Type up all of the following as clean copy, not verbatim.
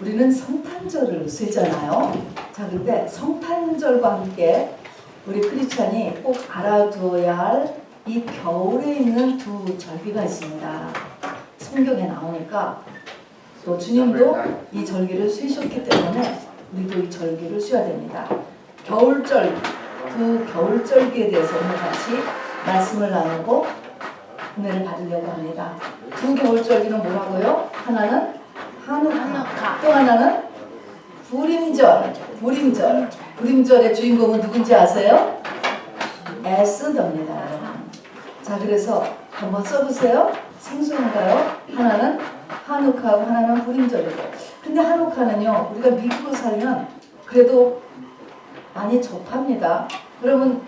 우리는 성탄절을 쓰잖아요. 자, 근데 성탄절과 함께 우리 크리스찬이 꼭 알아두어야 할 이 겨울에 있는 두 절기가 있습니다. 성경에 나오니까 또 주님도 이 절기를 쓰셨기 때문에 우리도 이 절기를 써야 됩니다. 겨울절, 두 겨울절기에 대해서 오늘 같이 말씀을 나누고 은혜를 받으려고 합니다. 두 겨울절기는 뭐라고요? 하나는 한우카, 또 하나는 부림절. 부림절의 주인공은 누군지 아세요? 에스더입니다, 여러분. 자, 그래서 한번 써보세요. 생소한가요? 하나는 한우카하고 하나는 부림절이고. 근데 한우카는요, 우리가 미국에 살면 그래도 많이 접합니다. 여러분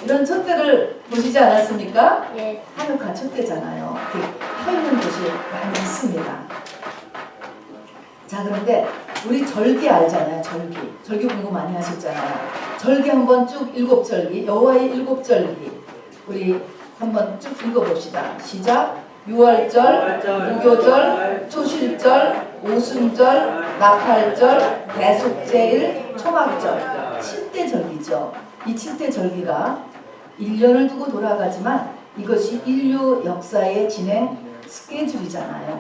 이런 촛대를 보시지 않았습니까? 예. 한우카 촛대잖아요. 펴 있는 곳이 많이 있습니다. 자, 그런데 우리 절기 알잖아요. 절기 공부 많이 하셨잖아요. 절기 한번 쭉 7절기, 여호와의 7절기 우리 한번 쭉 읽어봅시다. 시작. 6월절, 무교절, 초실절, 오순절, 나팔절, 대속제일, 초막절 7대 절기죠. 이 7대 절기가 1년을 두고 돌아가지만 이것이 인류 역사의 진행 스케줄이잖아요.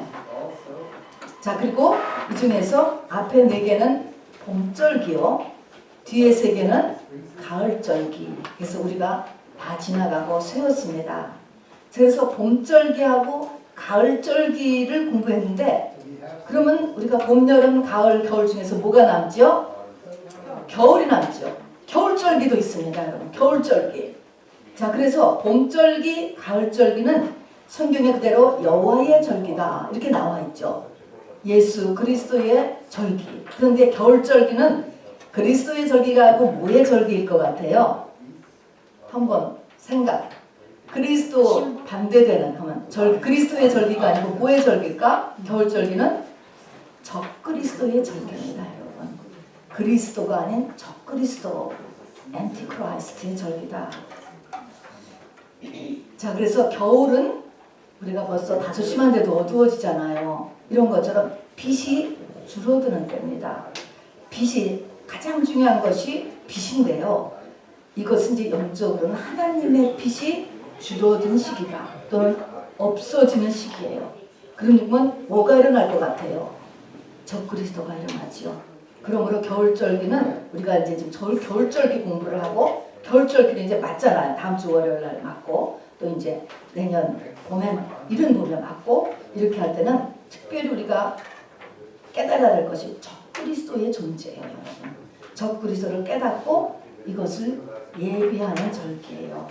자, 그리고 이 중에서 앞에 4개는 봄절기요, 뒤에 3개는 가을절기. 그래서 우리가 다 지나가고 세웠습니다. 그래서 봄절기하고 가을절기를 공부했는데, 그러면 우리가 봄, 여름, 가을, 겨울 중에서 뭐가 남죠? 겨울이 남죠. 겨울절기도 있습니다, 여러분. 겨울절기. 자, 그래서 봄절기, 가을절기는 성경에 그대로 여호와의 절기다 이렇게 나와 있죠. 예수 그리스도의 절기. 그런데 겨울절기는 그리스도의 절기가 아니고 뭐의 절기일 것 같아요? 한번 생각. 그리스도 반대되는 하면 그리스도의 절기가 아니고 뭐의 절기일까? 겨울절기는 적그리스도의 절기입니다, 여러분. 그리스도가 아닌 적그리스도, 엔티크라이스트의 절기다. 자, 그래서 겨울은 우리가 벌써 5시만 돼도 어두워지잖아요. 이런 것처럼 빛이 줄어드는 때입니다. 빛이 가장 중요한 것이 빛인데요. 이것은 이제 영적으로는 하나님의 빛이 줄어든 시기다, 또는 없어지는 시기예요. 그러면 뭐가 일어날 것 같아요? 적그리스도가 일어나지요. 그러므로 겨울절기는 우리가 이제 지금 겨울절기 공부를 하고, 겨울절기는 이제 맞잖아요. 다음 주 월요일 날 맞고, 또 이제 내년 봄에 이른 봄에 맞고, 이렇게 할 때는 특별히 우리가 깨달아야 할 것이 적그리스도의 존재예요, 여러분. 적그리스도를 깨닫고 이것을 예비하는 절기예요.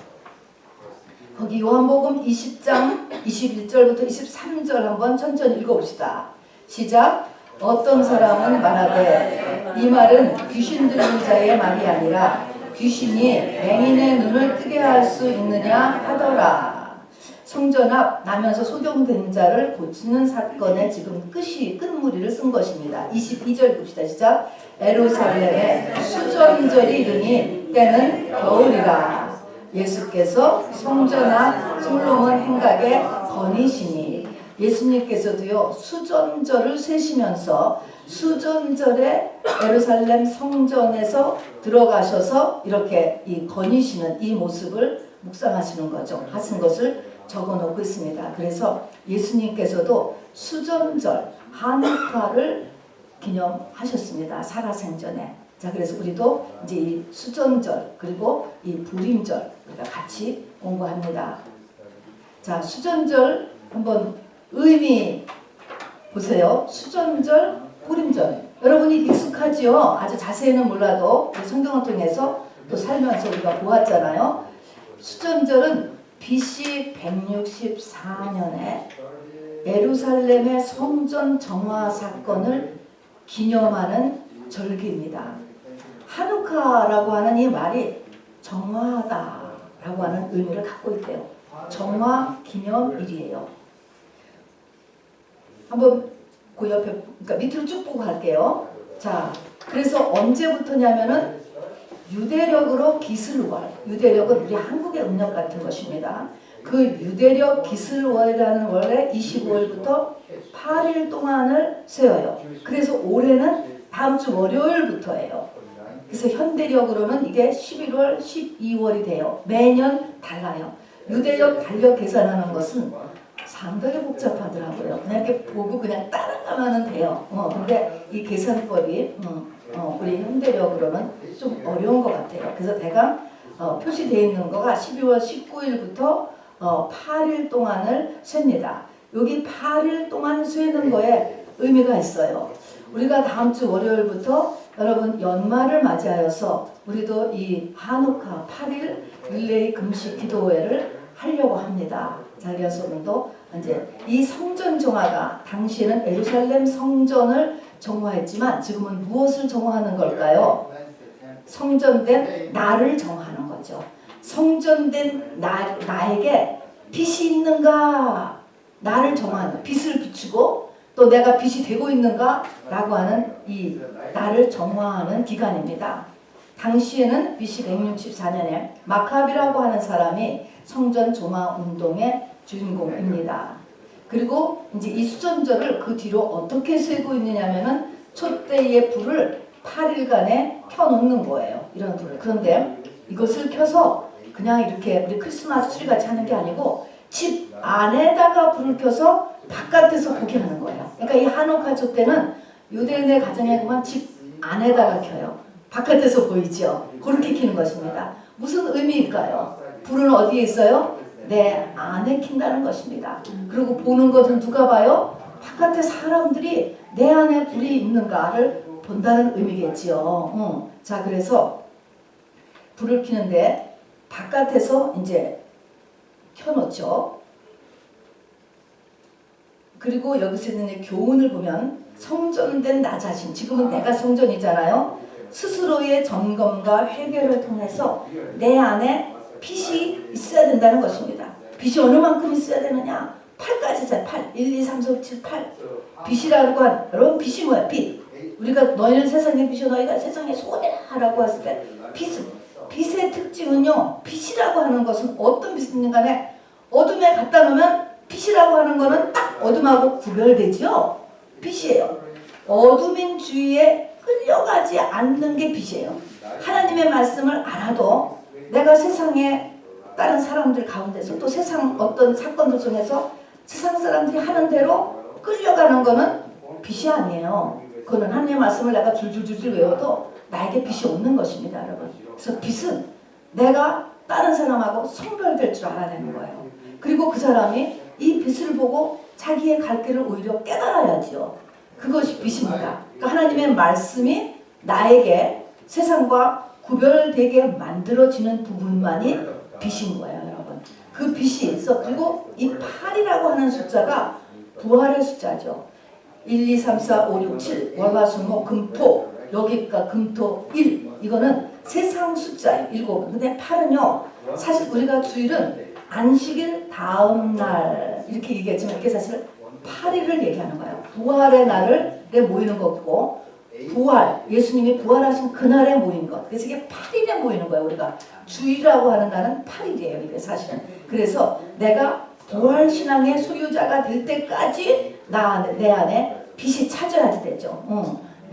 거기 요한복음 20장 21절부터 23절 한번 천천히 읽어봅시다. 시작. 어떤 사람은 말하되 이 말은 귀신 들린 자의 말이 아니라 귀신이 맹인의 눈을 뜨게 할 수 있느냐 하더라. 성전 앞 나면서 소경된 자를 고치는 사건에 지금 끝무리를 쓴 것입니다. 22절 봅시다. 시작. 예루살렘에 수전절이 이르니 때는 겨울이라. 예수께서 성전 앞 솔로몬 행각에 거니시니. 예수님께서도요 수전절을 세시면서 수전절에 예루살렘 성전에서 들어가셔서 이렇게 이 거니시는 이 모습을 묵상하시는 거죠. 하신 것을 적어 놓고 있습니다. 그래서 예수님께서도 수전절 한우카를 기념하셨습니다. 살아생전에. 자, 그래서 우리도 이제 이 수전절 그리고 이 부림절 우리가 같이 공부합니다. 자, 수전절 한번 의미 보세요. 수전절, 부림절. 여러분이 익숙하지요? 아주 자세히는 몰라도 성경을 통해서 또 살면서 우리가 보았잖아요. 수전절은 BC 164년에 예루살렘의 성전 정화 사건을 기념하는 절기입니다. 한우카라고 하는 이 말이 정화하다라고 하는 의미를 갖고 있대요. 정화 기념일이에요. 한번 그 옆에, 그러니까 밑으로 쭉 보고 갈게요. 자, 그래서 언제부터냐면은 유대력으로 기슬월, 유대력은 우리 한국의 음력 같은 것입니다. 그 유대력 기슬월이라는 월에 25일부터 8일 동안을 세워요. 그래서 올해는 다음 주 월요일부터예요. 그래서 현대력으로는 이게 11월, 12월이 돼요. 매년 달라요. 유대력 달력 계산하는 것은 상당히 복잡하더라고요. 그냥 이렇게 보고 그냥 따라가면 돼요. 근데 이 계산법이 우리 현대력으로는 좀 어려운 것 같아요. 그래서 대강 표시되어 있는 거가 12월 19일부터 8일 동안을 셉니다. 여기 8일 동안 세는 거에 의미가 있어요. 우리가 다음 주 월요일부터 여러분 연말을 맞이하여서 우리도 이 한우카 8일 릴레이 금식 기도회를 하려고 합니다. 자, 그래서 오늘도 이제 이 성전 정화가 당시에는 예루살렘 성전을 정화했지만 지금은 무엇을 정화하는 걸까요? 성전된 나를 정화하는 거죠. 성전된 나에게 빛이 있는가? 나를 정화하는, 빛을 비추고 또 내가 빛이 되고 있는가? 라고 하는 이 나를 정화하는 기간입니다. 당시에는 BC 164년에 마카비라고 하는 사람이 성전 정화 운동의 주인공입니다. 그리고 이제 이 수전절을 그 뒤로 어떻게 세고 있느냐면은 촛대의 불을 8일간에 켜놓는 거예요. 이런 불을. 그런데 이것을 켜서 그냥 이렇게 우리 크리스마스 트리 같이 하는 게 아니고 집 안에다가 불을 켜서 바깥에서 보게 하는 거예요. 그러니까 이 한옥화 촛대는 유대인의 가정에 보면 집 안에다가 켜요. 바깥에서 보이죠. 그렇게 켜는 것입니다. 무슨 의미일까요? 불은 어디에 있어요? 내 안에 킨다는 것입니다. 그리고 보는 것은 누가 봐요? 바깥에 사람들이 내 안에 불이 있는가를 본다는 의미겠지요. 자, 그래서 불을 켜는데 바깥에서 이제 켜놓죠. 그리고 여기서 있는 교훈을 보면 성전된 나 자신, 지금은 내가 성전이잖아요. 스스로의 점검과 회개를 통해서 내 안에 빛이 있어야 된다는 것입니다. 빛이 어느 만큼 있어야 되느냐? 8까지 자 8, 1, 2, 3, 4, 5, 7, 8. 빛이라고 한, 여러분 빛이 뭐야? 빛. 우리가 너희는 세상의 빛이요 너희가 세상의 소원이라 라고 했을 때 빛의 특징은요, 빛이라고 하는 것은 어떤 빛이든 간에 어둠에 갖다 놓으면 빛이라고 하는 거는 딱 어둠하고 구별되죠. 빛이에요. 어둠인 주위에 끌려가지 않는 게 빛이에요. 하나님의 말씀을 알아도 내가 세상에 다른 사람들 가운데서 또 세상 어떤 사건들 중에서 세상 사람들이 하는 대로 끌려가는 거는 빛이 아니에요. 그거는 하나님의 말씀을 내가 줄줄줄줄 외워도 나에게 빛이 없는 것입니다, 여러분. 그래서 빛은 내가 다른 사람하고 성별될 줄 알아야 되는 거예요. 그리고 그 사람이 이 빛을 보고 자기의 갈 길을 오히려 깨달아야지요. 그것이 빛입니다. 그러니까 하나님의 말씀이 나에게 세상과 구별되게 만들어지는 부분만이 빛인 거예요, 여러분. 그 빛이 있어. 그리고 이 8이라고 하는 숫자가 부활의 숫자죠. 1, 2, 3, 4, 5, 6, 7 월화수목 금토, 여기가 금토 1. 이거는 세상 숫자예요. 7. 근데 8은요, 사실 우리가 주일은 안식일 다음 날 이렇게 얘기했지만 이게 사실 8일을 얘기하는 거예요. 부활의 날을 모이는 거고, 부활, 예수님이 부활하신 그날에 모인 것. 그래서 이게 8일에 모이는 거예요. 우리가 주일이라고 하는 날은 8일이에요. 이게 사실은. 그래서 내가 부활신앙의 소유자가 될 때까지 내 안에 빛이 찾아야지 되죠.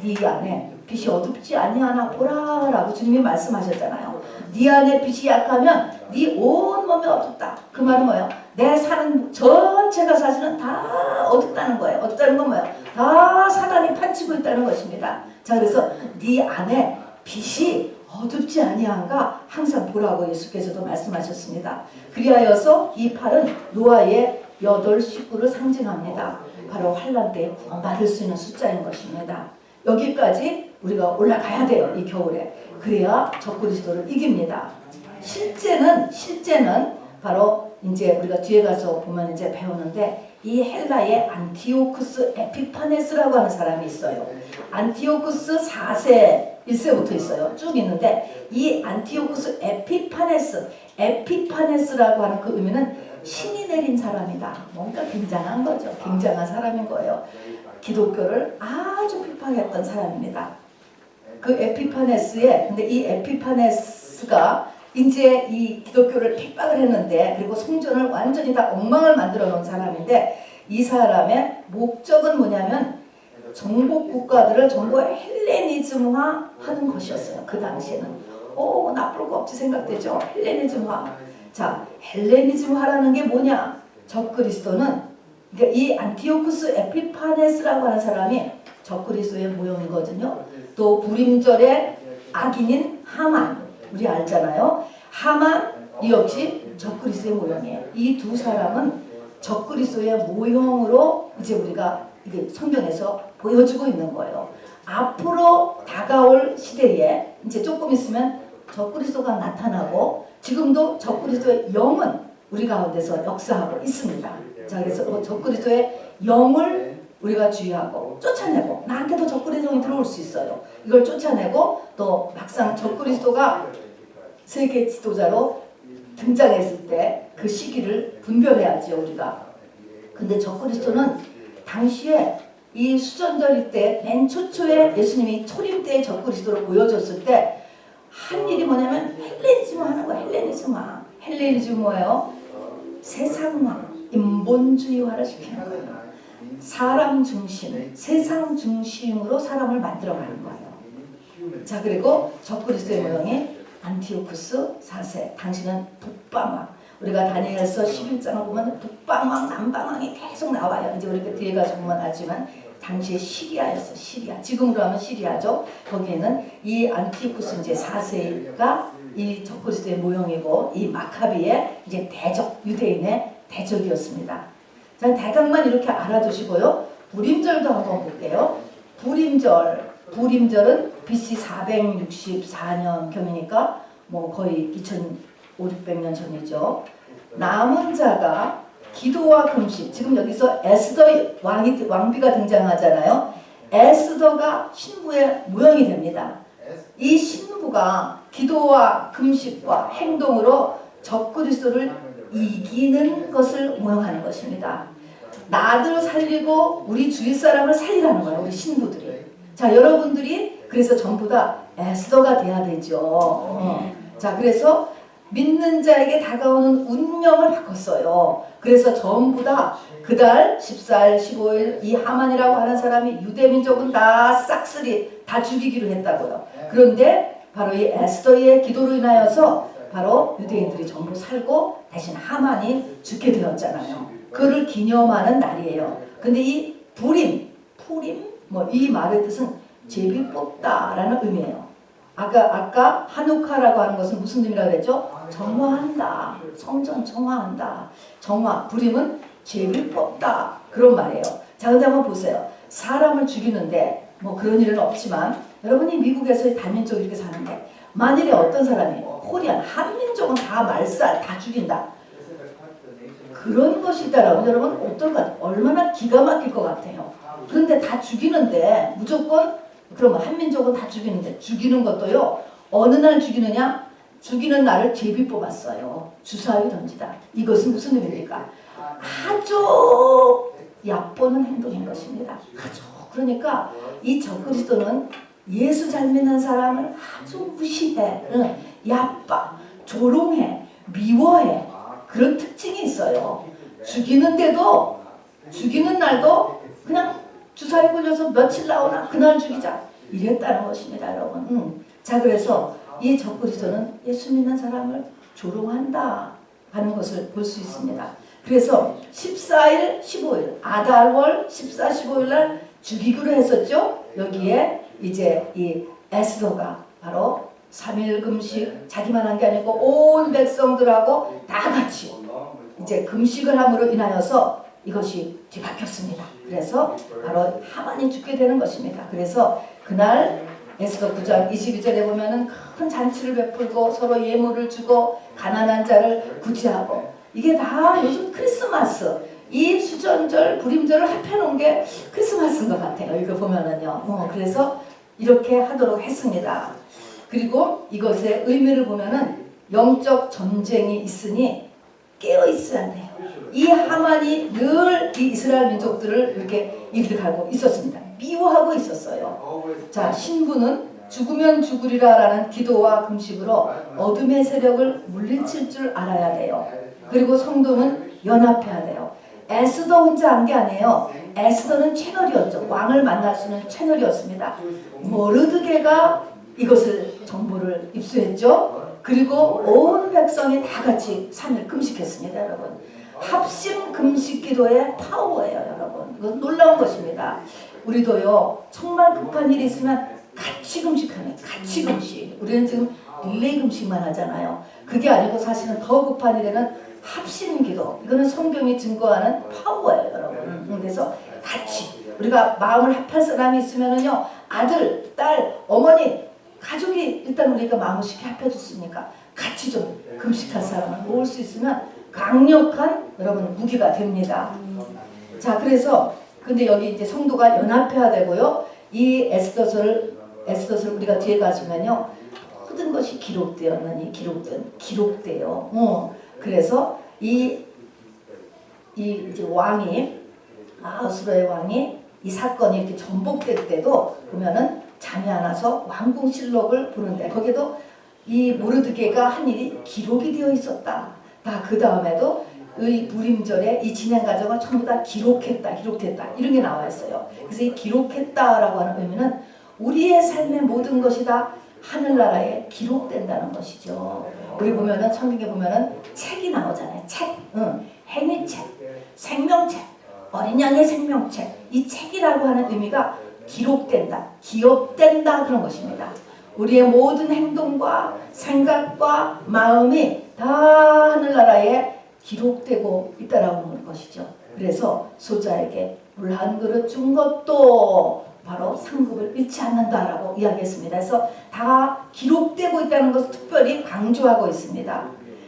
네 안에 빛이 어둡지 아니하나 보라 라고 주님이 말씀하셨잖아요. 네 안에 빛이 약하면 네 온 몸이 어둡다. 그 말은 뭐예요? 내 사는 전체가 사실은 다 어둡다는 거예요. 어둡다는 건 뭐예요? 다 사단이 판치고 있다는 것입니다. 자, 그래서 네 안에 빛이 어둡지 아니한가 항상 보라고 예수께서도 말씀하셨습니다. 그리하여서 이 팔은 노아의 8 식구를 상징합니다. 바로 환난 때에 구원받을 수 있는 숫자인 것입니다. 여기까지 우리가 올라가야 돼요. 이 겨울에. 그래야 적그리스도를 이깁니다. 실제는 바로 이제 우리가 뒤에 가서 보면 이제 배우는데 이 헬라의 안티오쿠스 에피파네스라고 하는 사람이 있어요. 안티오쿠스 4세 1세부터 있어요. 쭉 있는데 이 안티오쿠스 에피파네스라고 하는 그 의미는 신이 내린 사람이다. 뭔가 굉장한 거죠. 굉장한 사람인 거예요. 기독교를 아주 핍박했던 사람입니다. 그 에피파네스의 근데 이 에피파네스가 이제 이 기독교를 핍박을 했는데 그리고 성전을 완전히 다 엉망을 만들어 놓은 사람인데 이 사람의 목적은 뭐냐면 정복 국가들을 전부 헬레니즘화 하는 것이었어요. 그 당시에는. 나쁠 거 없지 생각되죠. 헬레니즘화. 자, 헬레니즘화라는 게 뭐냐? 적그리스도는 그러니까 이 안티오쿠스 에피파네스라고 하는 사람이 적그리스도의 모형이거든요. 또 불임절의 악인인 하만, 우리 알잖아요. 하만이 역시 적그리스도의 모형이에요. 이 두 사람은 적그리스도의 모형으로 이제 우리가 이게 성경에서 보여주고 있는 거예요. 앞으로 다가올 시대에 이제 조금 있으면 적그리스도가 나타나고 지금도 적그리스도의 영은 우리 가운데서 역사하고 있습니다. 자, 그래서 적그리스도의 영을 우리가 주의하고 쫓아내고 나한테도 적그리스도의 영이 들어올 수 있어요. 이걸 쫓아내고 또 막상 적그리스도가 세계 지도자로 등장했을 때 그 시기를 분별해야지요, 우리가. 근데 적그리스도는 당시에 이 수전절일 때 맨 초초에 예수님이 초림 때의 적그리스도를 보여줬을 때 한 일이 뭐냐면 헬레니즘화 하는 거야. 헬레니즘화. 헬레니즘 뭐예요? 세상화, 인본주의화를 시키는 거예요. 사람 중심, 세상 중심으로 사람을 만들어가는 거예요. 자, 그리고 적그리스도의 모형이 안티오쿠스 4세. 당신은 북방왕. 우리가 다니엘서 11장을 보면 북방왕, 남방왕이 계속 나와요. 이제 우리가 뒤에 가서 보면 알지만 당시에 시리아였어. 시리아. 지금으로 하면 시리아죠. 거기에는 이 안티오쿠스 이제 4세가 이 적그리스도의 모형이고 이 마카비의 이제 대적, 유대인의 대적이었습니다. 자, 대강만 이렇게 알아두시고요. 불임절도 한번 볼게요. 불임절은 BC 464년 경이니까 뭐 거의 2500년 전이죠. 남은 자가 기도와 금식, 지금 여기서 에스더 왕비가 등장하잖아요. 에스더가 신부의 모형이 됩니다. 이 신부가 기도와 금식과 행동으로 적그리스도를 이기는 것을 모형하는 것입니다. 나를 살리고 우리 주위 사람을 살리라는 거예요. 우리 신부들이. 자, 여러분들이 그래서 전부 다 에스더가 돼야 되죠. 자, 그래서 믿는 자에게 다가오는 운명을 바꿨어요. 그래서 전부 다 그달 14일 15일 이 하만이라고 하는 사람이 유대민족은 다 싹쓸이 다 죽이기로 했다고요. 그런데 바로 이 에스더의 기도로 인하여서 바로 유대인들이 전부 살고 대신 하만이 죽게 되었잖아요. 그를 기념하는 날이에요. 근데 이 푸림 뭐 이 말의 뜻은 제비 뽑다라는 의미예요. 아까 하누카라고 하는 것은 무슨 의미라고 했죠? 정화한다. 성전 정화한다. 정화, 불임은 제비 뽑다. 그런 말이에요. 자, 근데 한번 보세요. 사람을 죽이는데 뭐 그런 일은 없지만 여러분이 미국에서 다민족 이렇게 사는데 만일에 어떤 사람이 코리안, 한민족은 다 말살, 다 죽인다. 그런 것이 있다라면 여러분 어떨까? 얼마나 기가 막힐 것 같아요. 그런데 다 죽이는데 무조건 그러면 한민족은 다 죽이는데 죽이는 것도요. 어느 날 죽이느냐? 죽이는 날을 제비 뽑았어요. 주사위 던지다. 이것은 무슨 의미입니까? 아주 얕보는 행동인 것입니다. 아주. 그러니까 이 적그리스도는 예수 잘 믿는 사람을 아주 무시해, 얕봐, 조롱해, 미워해. 그런 특징이 있어요. 죽이는데도 죽이는 날도 그냥 주사위 굴려서 며칠 나오나 그날 죽이자 이랬다는 것입니다, 여러분. 자, 그래서 이 적그리스도는 예수 믿는 사람을 조롱한다 하는 것을 볼 수 있습니다. 그래서 14일, 15일 아달월 14, 15일 날 죽이기로 했었죠. 여기에 이제 이 에스더가 바로 3일 금식 자기만 한 게 아니고 온 백성들하고 다 같이 이제 금식을 함으로 인하여서 이것이 뒤바뀌었습니다. 그래서 바로 하만이 죽게 되는 것입니다. 그래서 그날 에스더 9장 22절에 보면은 큰 잔치를 베풀고 서로 예물을 주고 가난한 자를 구제하고 이게 다 요즘 크리스마스 이 수전절 불임절을 합해놓은 게 크리스마스인 것 같아요. 이거 보면은요. 그래서 이렇게 하도록 했습니다. 그리고 이것의 의미를 보면은 영적 전쟁이 있으니 깨어 있어야 돼요. 이 하만이 늘 이 이스라엘 민족들을 이렇게 일으키고 있었습니다. 미워하고 있었어요. 자, 신부는 죽으면 죽으리라라는 기도와 금식으로 어둠의 세력을 물리칠 줄 알아야 돼요. 그리고 성도는 연합해야 돼요. 에스더 혼자 한 게 아니에요. 에스더는 채널이었죠. 왕을 만날 수 있는 채널이었습니다. 모르드게가 이것을 정보를 입수했죠. 그리고 온 백성이 다 같이 3일 금식했습니다. 여러분, 합심 금식 기도의 파워예요. 여러분, 이건 놀라운 것입니다. 우리도요, 정말 급한 일이 있으면 같이 금식하는, 같이 금식. 우리는 지금 릴레이 금식만 하잖아요. 그게 아니고 사실은 더 급한 일에는 합심 기도. 이거는 성경이 증거하는 파워예요, 여러분. 그래서 같이 우리가 마음을 합할 사람이 있으면은요, 아들, 딸, 어머니, 가족이 일단 우리가 마음을 쉽게 합해줬으니까 같이 좀 금식할 사람을 모을 수 있으면 강력한 여러분 무기가 됩니다. 자, 그래서 근데 여기 이제 성도가 연합해야 되고요. 이 에스더서를 우리가 뒤에 가시면요, 모든 것이 기록되었느니 기록돼요. 그래서 이 이제 왕이 아하수로의 왕이 이 사건이 이렇게 전복될 때도 보면은 잠이 안 와서 왕궁실록을 보는데 거기도 이 모르드게가 한 일이 기록이 되어 있었다. 그 다음에도 이 부림절에 이 진행 과정을 전부 다 기록했다 이런 게 나와 있어요. 그래서 이 기록했다라고 하는 의미는 우리의 삶의 모든 것이 다 하늘나라에 기록된다는 것이죠. 우리 보면은 성경에 보면은 책이 나오잖아요. 책, 행위책, 생명책, 어린 양의 생명책. 이 책이라고 하는 의미가 기록된다, 기업된다 그런 것입니다. 우리의 모든 행동과 생각과 마음이 다 하늘나라에 기록되고 있다라는 것이죠. 그래서 소자에게 물 한 그릇 준 것도 바로 상급을 잃지 않는다라고 이야기했습니다. 그래서 다 기록되고 있다는 것을 특별히 강조하고 있습니다.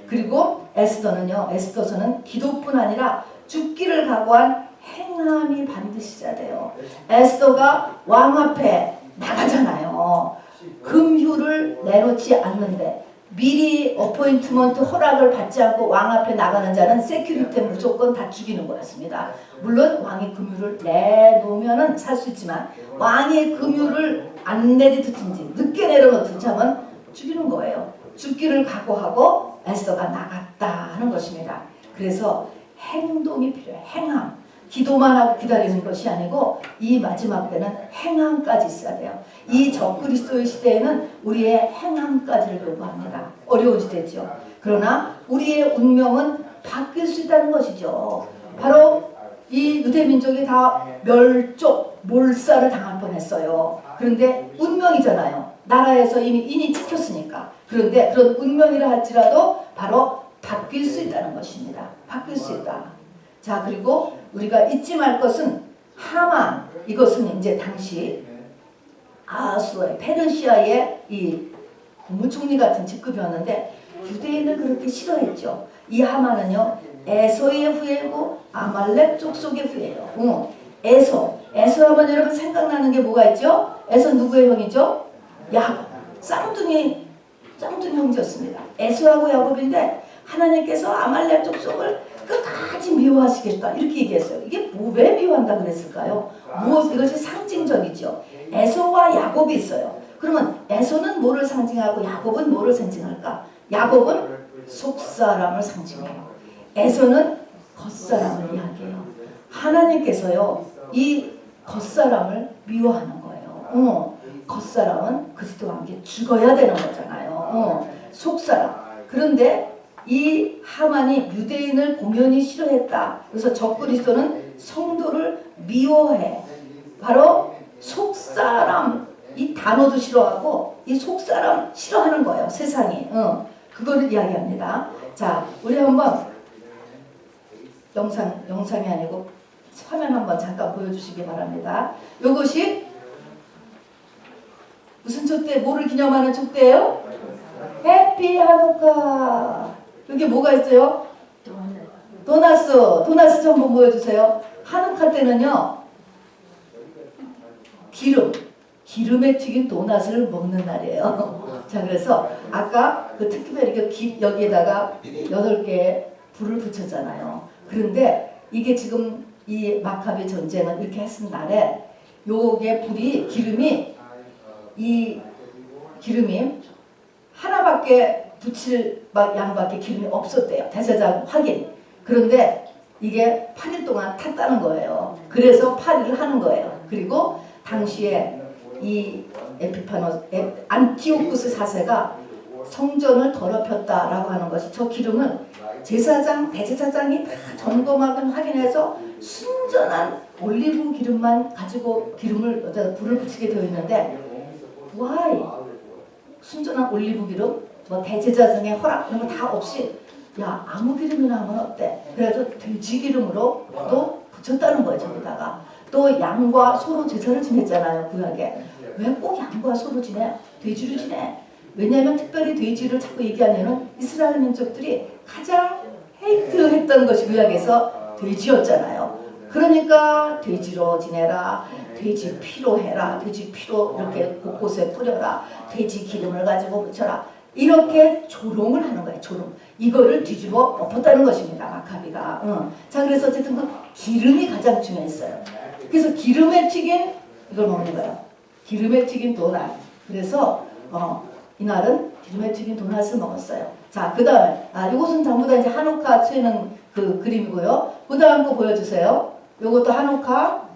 그리고 에스더서는 기도뿐 아니라 죽기를 각오한 행함이 반드시 있어야 돼요. 에스더가 왕 앞에 나가잖아요. 금휴를 내놓지 않는데 미리 어포인트먼트 허락을 받지 않고 왕 앞에 나가는 자는 세큐리티 무조건 다 죽이는 거였습니다. 물론 왕이 금휴를 내놓으면 살 수 있지만 왕이 금휴를 안 내리든지 늦게 내려놓든지 하면 죽이는 거예요. 죽기를 각오하고 에스더가 나갔다 하는 것입니다. 그래서 행동이 필요해요. 행함. 기도만 하고 기다리는 것이 아니고 이 마지막 때는 행함까지 있어야 돼요. 이 적그리스도의 시대에는 우리의 행함까지를 요구합니다. 어려운 시대죠. 그러나 우리의 운명은 바뀔 수 있다는 것이죠. 바로 이 유대민족이 다 몰살을 당할 뻔했어요. 그런데 운명이잖아요. 나라에서 이미 인이 찍혔으니까. 그런데 그런 운명이라 할지라도 바로 바뀔 수 있다는 것입니다. 바뀔 수 있다. 자, 그리고 우리가 잊지 말 것은 하만, 이것은 이제 당시 아하수로의 페르시아의 이 국무총리 같은 직급이었는데 유대인을 그렇게 싫어했죠. 이 하만은요, 에서의 후예고 아말렉 족속의 후예요. 에서 하면 여러분 생각나는 게 뭐가 있죠? 에서 누구의 형이죠? 야곱. 쌍둥이 형제였습니다. 에서하고 야곱인데 하나님께서 아말렉 족속을 끝까지 미워하시겠다 이렇게 얘기했어요. 이게 왜 미워한다 그랬을까요? 이것이 상징적이죠. 에서와 야곱이 있어요. 그러면 에서는 뭐를 상징하고 야곱은 뭐를 상징할까? 야곱은 속사람을 상징해요. 에서는 겉사람을 이야기해요. 하나님께서요, 이 겉사람을 미워하는 거예요. 겉사람은 그리스도와 함께 죽어야 되는 거잖아요. 속사람. 그런데 이 하만이 유대인을 공연히 싫어했다. 그래서 적그리스도는 성도를 미워해. 바로 속사람, 이 단어도 싫어하고 이 속사람 싫어하는 거예요. 세상이. 그거를 이야기합니다. 자, 우리 한번 영상이 아니고 화면 한번 잠깐 보여주시기 바랍니다. 이것이 무슨 촛대? 뭐를 기념하는 촛대예요? 해피 하누카. 여기 뭐가 있어요? 도나스 좀 한번 보여주세요. 하누카 때는요, 기름에 튀긴 도넛을 먹는 날이에요. 자, 그래서 아까 그 특별히 여기에다가 8개의 불을 붙였잖아요. 그런데 이게 지금 이 마카비 전쟁은 이렇게 했은 날에 요게 기름이 이 기름이 하나밖에 붙일 양밖에 기름이 없었대요. 대제사장 확인. 그런데 이게 8일 동안 탔다는 거예요. 그래서 8일을 하는 거예요. 그리고 당시에 이 안티오쿠스 4세가 성전을 더럽혔다라고 하는 것이, 저 기름은 제사장, 대제사장이 다 점검하고 확인해서 순전한 올리브 기름만 가지고 불을 붙이게 되어 있는데, why? 순전한 올리브 기름, 뭐 대제사장의 허락 이런 거 다 없이 야 아무 기름이나 하면 어때? 그래서 돼지 기름으로 또 붙였다는 거예요. 저기다가 또 양과 소로 제사를 지냈잖아요. 구약에. 왜 꼭 양과 소로 지내? 돼지로 지내? 왜냐하면 특별히 돼지를 자꾸 얘기하면은 이스라엘 민족들이 가장 헤이트했던 것이 구약에서 돼지였잖아요. 그러니까 돼지로 지내라, 돼지 피로 해라, 돼지 피로 이렇게 곳곳에 뿌려라, 돼지 기름을 가지고 묻혀라, 이렇게 조롱을 하는 거예요. 조롱. 이거를 뒤집어 엎었다는 것입니다. 마카비가. 자, 그래서 어쨌든 그 기름이 가장 중요했어요. 그래서 기름에 튀긴 이걸 먹는 거예요. 기름에 튀긴 도넛. 그래서 이날은 기름에 튀긴 도넛을 먹었어요. 자, 그 다음에 이것은 전부 다 이제 한우카 쓰이는 그 그림이고요. 그 다음 거 보여주세요. 요것도 한우카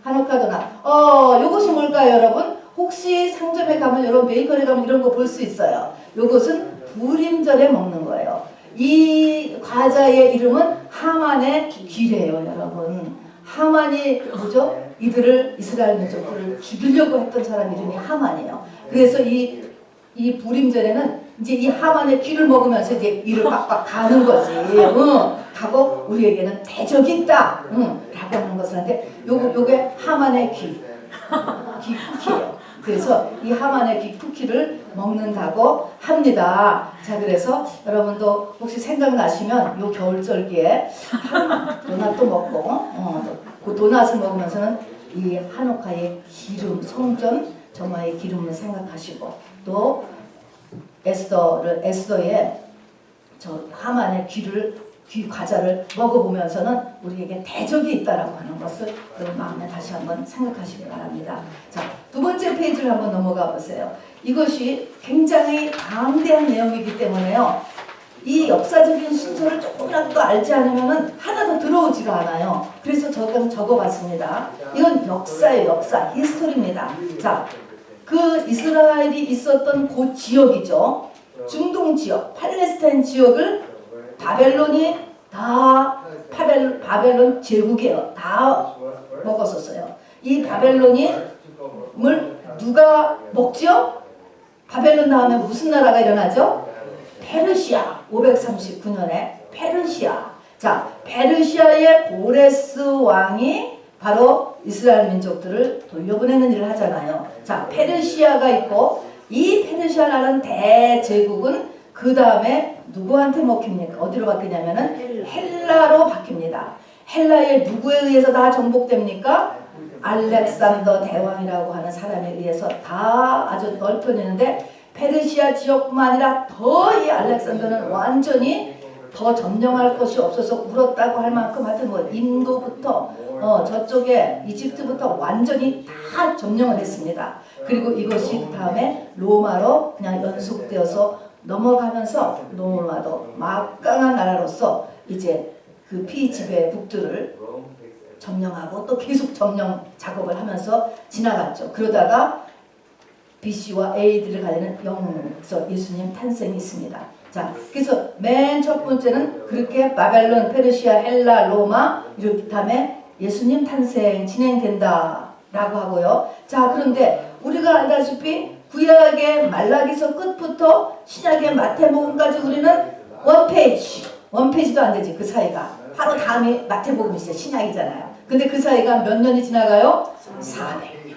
도넛. 요것이 뭘까요, 여러분? 혹시 상점에 가면, 여러분 베이커리 가면 이런 거 볼 수 있어요. 요것은 부림절에 먹는 거예요. 이 과자의 이름은 하만의 귀래요, 여러분. 하만이 뭐죠? 이들을, 이스라엘 민족들을 죽이려고 했던 사람 이름이 하만이에요. 그래서 이 부림절에는 이제 이 하만의 귀를 먹으면서 이제 이를 빡빡 가는 거지. 가고 우리에게는 대적이 있다. 라고 하는 것을 하는데, 요게 하만의 귀 쿠키예요. 그래서 이 하만의 귀 쿠키를 먹는다고 합니다. 자, 그래서 여러분도 혹시 생각나시면 요 겨울절기에 도넛도 먹고, 그 도넛을 먹으면서는 이 한우카의 기름, 성전 점화의 기름을 생각하시고, 또 에스더의 저 하만의 귀 과자를 먹어보면서는 우리에게 대적이 있다라고 하는 것을 여러분 마음에 다시 한번 생각하시기 바랍니다. 자, 두 번째 페이지를 한번 넘어가 보세요. 이것이 굉장히 방대한 내용이기 때문에요. 이 역사적인 순서를 조금이라도 알지 않으면 하나도 들어오지가 않아요. 그래서 저는 적어봤습니다. 이건 역사예요. 역사, 히스토리입니다. 자, 그 이스라엘이 있었던 그 지역이죠. 중동 지역, 팔레스타인 지역을 바벨론이 다 바벨론 제국이에요. 다 먹었었어요. 이 바벨론을 누가 먹죠? 바벨론 다음에 무슨 나라가 일어나죠? 페르시아. 539년에 페르시아. 자, 페르시아의 고레스 왕이 바로 이스라엘 민족들을 돌려보내는 일을 하잖아요. 자, 페르시아가 있고, 이 페르시아라는 대제국은 그 다음에 누구한테 먹힙니까? 어디로 바뀌냐면은 헬라로 바뀝니다. 헬라의 누구에 의해서 다 정복됩니까? 알렉산더 대왕이라고 하는 사람에 의해서 다 아주 넓혀지는데, 페르시아 지역뿐만 아니라 더 이 알렉산더는 완전히 더 점령할 것이 없어서 울었다고 할 만큼, 하여튼 뭐 인도부터 저쪽에 이집트부터 완전히 다 점령을 했습니다. 그리고 이것이 그 다음에 로마로 그냥 연속되어서 넘어가면서, 로마도 막강한 나라로서 이제 그 피지배 북들을 점령하고 또 계속 점령 작업을 하면서 지나갔죠. 그러다가 BC와 AD를 가리는 영서 예수님 탄생이 있습니다. 자, 그래서 맨 첫 번째는 그렇게 바벨론, 페르시아, 헬라, 로마 이렇게 다음에 예수님 탄생 진행된다 라고 하고요. 자, 그런데 우리가 알다시피 구약의 말라기서 끝부터 신약의 마태복음까지 우리는 원페이지도 안 되지. 그 사이가 바로 다음이 마태복음이죠. 신약이잖아요. 근데 그 사이가 몇 년이 지나가요? 400년.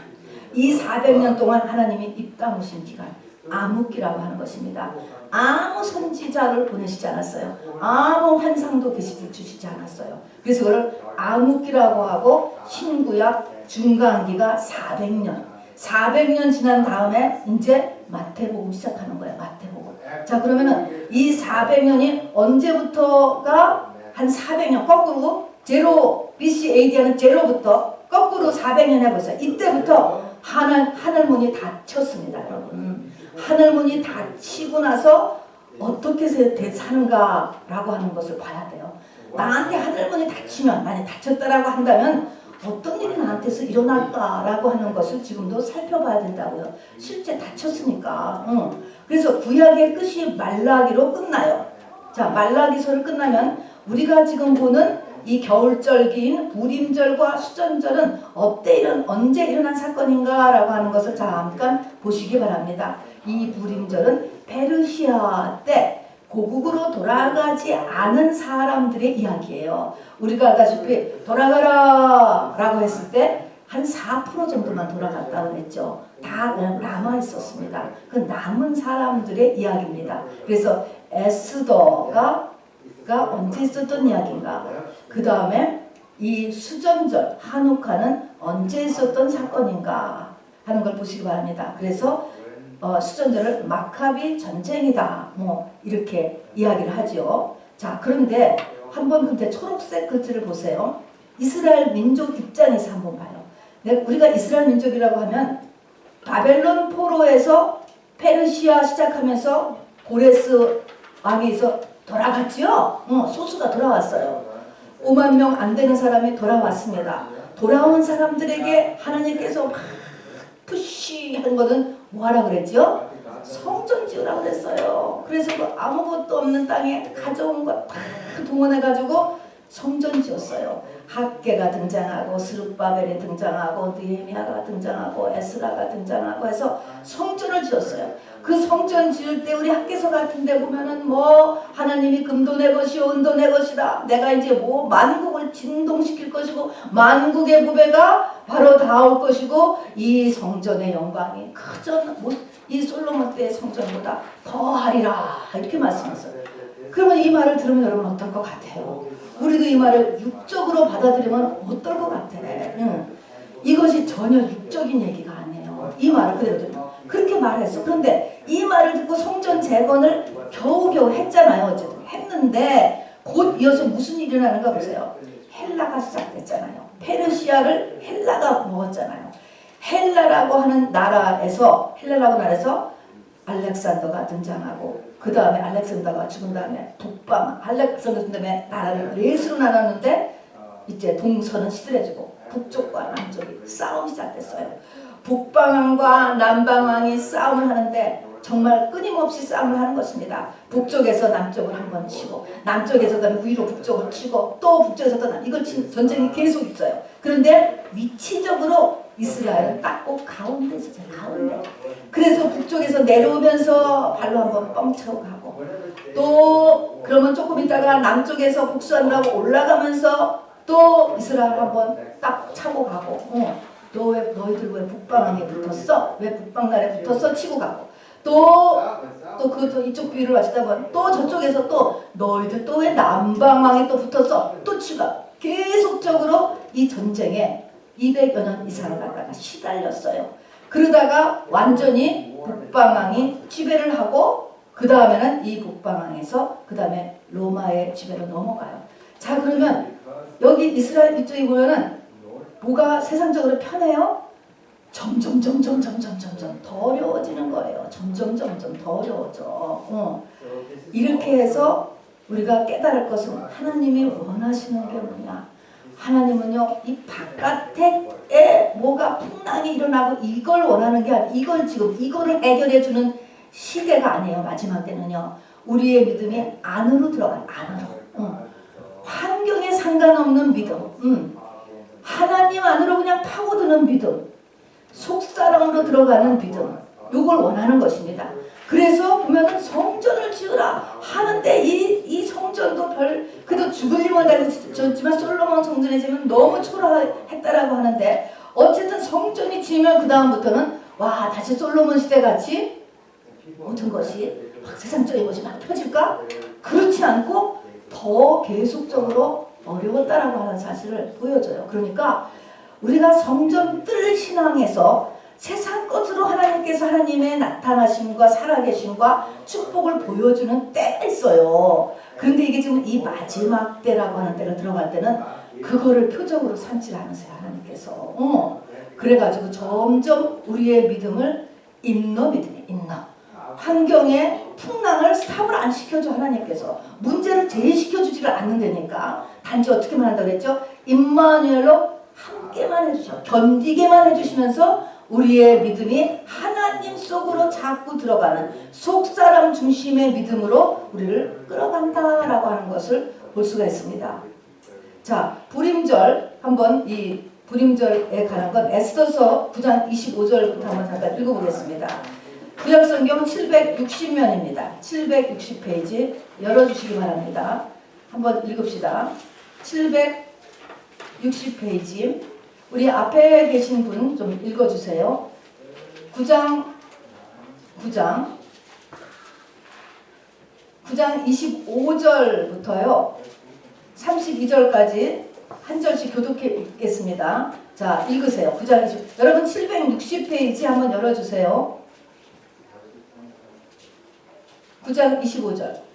이 400년 동안 하나님이 입 다무신 기간, 암흑기라고 하는 것입니다. 아무 선지자를 보내시지 않았어요. 아무 환상도 계시를 주시지 않았어요. 그래서 그걸 암흑기라고 하고, 신구약 중간기가 400년. 400년 지난 다음에 이제 마태복음 시작하는 거예요. 마태복음. 자, 그러면은 이 400년이 언제부터가 한 400년 거꾸로 BC AD 하는 제로부터 거꾸로 400년 해보세요. 이때부터 하늘문이 닫혔습니다, 여러분. 하늘문이 닫히고 나서 어떻게 사는가라고 하는 것을 봐야 돼요. 나한테 하늘문이 닫히면, 만약 닫혔다라고 한다면 어떤 일이 나한테서 일어날까라고 하는 것을 지금도 살펴봐야 된다고요. 실제 닫혔으니까. 그래서 구약의 끝이 말라기로 끝나요. 자, 말라기서를 끝나면 우리가 지금 보는 이 겨울절기인 부림절과 수전절은 언제 일어난 사건인가라고 하는 것을 잠깐 보시기 바랍니다. 이 부림절은 페르시아 때 고국으로 돌아가지 않은 사람들의 이야기예요. 우리가 알다시피 돌아가라 라고 했을 때 한 4% 정도만 돌아갔다고 했죠. 다 그냥 남아 있었습니다. 그 남은 사람들의 이야기입니다. 그래서 에스더가 언제 있었던 이야기인가? 그 다음에 이 수전절 하누카는 언제 있었던 사건인가 하는 걸 보시기 바랍니다. 그래서 수전절을 마카비 전쟁이다 뭐 이렇게 이야기를 하죠. 자, 그런데 한번 근데 초록색 글씨를 보세요. 이스라엘 민족 입장에서 한번 봐요. 우리가 이스라엘 민족이라고 하면 바벨론 포로에서 페르시아 시작하면서 고레스 왕에서 돌아갔지요. 소수가 돌아왔어요. 5만 명 안 되는 사람이 돌아왔습니다. 돌아온 사람들에게 하나님께서 막 푸시한 것은 뭐하라 그랬죠? 성전 지으라고 그랬어요. 그래서 그 아무것도 없는 땅에 가져온 것 다 동원해가지고 성전 지었어요. 학개가 등장하고 스룹바벨이 등장하고 느헤미야가 등장하고 에스라가 등장하고 해서 성전을 지었어요. 그 성전 지을 때 우리 학개서 같은 데 보면은 뭐 하나님이 금도 내 것이요 은도 내 것이다. 내가 이제 뭐 만국을 진동시킬 것이고 만국의 부배가 바로 닿을 것이고 이 성전의 영광이 그저 이 솔로몬 때의 성전보다 더하리라 이렇게 말씀하셨어요. 그러면 이 말을 들으면 여러분 어떨 것 같아요? 우리도 이 말을 육적으로 받아들이면 어떨 것 같아? 이것이 전혀 육적인 얘기가 아니에요. 이 말을 그대로 들으면 그렇게 말했어. 그런데 이 말을 듣고 성전 재건을 겨우겨우 했잖아요. 어쨌든 했는데 곧 이어서 무슨 일이 일어나는가 보세요. 헬라가 시작됐잖아요. 페르시아를 헬라가 먹었잖아요. 헬라라고 하는 나라에서 알렉산더가 등장하고 그 다음에 알렉산더가 죽은 다음에 알렉산더 죽은 다음에 나라를 넷으로 나눴는데 이제 동서는 시들해지고 북쪽과 남쪽이 싸움이 시작됐어요. 북방왕과 남방왕이 싸움을 하는데 정말 끊임없이 싸움을 하는 것입니다. 북쪽에서 남쪽을 한번 치고 남쪽에서 그다음에 위로 북쪽을 치고 또 북쪽에서 또 이걸 전쟁이 계속 있어요. 그런데 위치적으로 이스라엘은 딱 꼭 가운데 있었어요. 가운데. 그래서 북쪽에서 내려오면서 발로 한번 뻥 차고 가고 또 그러면 조금 있다가 남쪽에서 복수한다고 올라가면서 또 이스라엘 한번 딱 차고 가고 너 왜 너희들 왜 북방에 붙었어? 왜 북방날에 붙었어? 치고 가고 또 이쪽 비를 맞추다 보면 또 저쪽에서 또 너희들 또 왜 남방왕에 또 붙었어? 또 치고 가고 계속적으로 이 전쟁에 200여 년 이상을 갖다가 시달렸어요. 그러다가 완전히 북방왕이 지배를 하고 그 다음에는 이 북방왕에서 그 다음에 로마의 지배로 넘어가요. 자, 그러면 여기 이스라엘 밑쪽에 보면은 뭐가 세상적으로 편해요? 점점 더 어려워지는 거예요. 점점 더 어려워져. 이렇게 해서 우리가 깨달을 것은 하나님이 원하시는 게 뭐냐? 하나님은요, 이 바깥에 뭐가 풍랑이 일어나고 이걸 원하는 게 아니라 이거를 해결해 주는 시대가 아니에요. 마지막 때는요. 우리의 믿음이 안으로 들어가요. 안으로. 환경에 상관없는 믿음. 하나님 안으로 그냥 파고드는 믿음. 속사람으로 들어가는 믿음. 이걸 원하는 것입니다. 그래서 보면은 성전을 지으라 하는데 이 성전도 그래도 죽을 힘은 졌지만 솔로몬 성전에 지으면 너무 초라했다라고 하는데 어쨌든 성전이 지으면 그 다음부터는 와 다시 솔로몬 시대 같이 모든 것이 막 세상적인 것이 막 펴질까? 그렇지 않고 더 계속적으로 어려웠다라고 하는 사실을 보여줘요. 그러니까 우리가 성전 뜰 신앙에서 세상 것으로 하나님의 나타나심과 살아계심과 축복을 보여주는 때가 있어요. 그런데 이게 지금 이 마지막 때라고 하는 때로 들어갈 때는 그거를 표적으로 삼지 않으세요. 하나님께서. 그래가지고 점점 우리의 믿음을 인너 믿음이에요. 인너. 환경의 풍랑을 스탑을 안 시켜줘 하나님께서. 문제를 제시켜주지를 않는다니까. 단지 어떻게만 한다고 그랬죠? 임마누엘로 함께만 해주셔. 견디게만 해주시면서 우리의 믿음이 하나님 속으로 자꾸 들어가는 속사람 중심의 믿음으로 우리를 끌어간다라고 하는 것을 볼 수가 있습니다. 자, 불임절 한번 이 불임절에 관한 건 에스더서 9장 25절부터 한번 잠깐 읽어보겠습니다. 구약성경 760면입니다. 760페이지 열어주시기 바랍니다. 한번 읽읍시다. 760페이지 우리 앞에 계신 분 좀 읽어주세요. 9장 25절부터요 32절까지 한 절씩 교독해 읽겠습니다. 자, 읽으세요. 9장 20. 여러분 760페이지 한번 열어주세요. 9장 25절.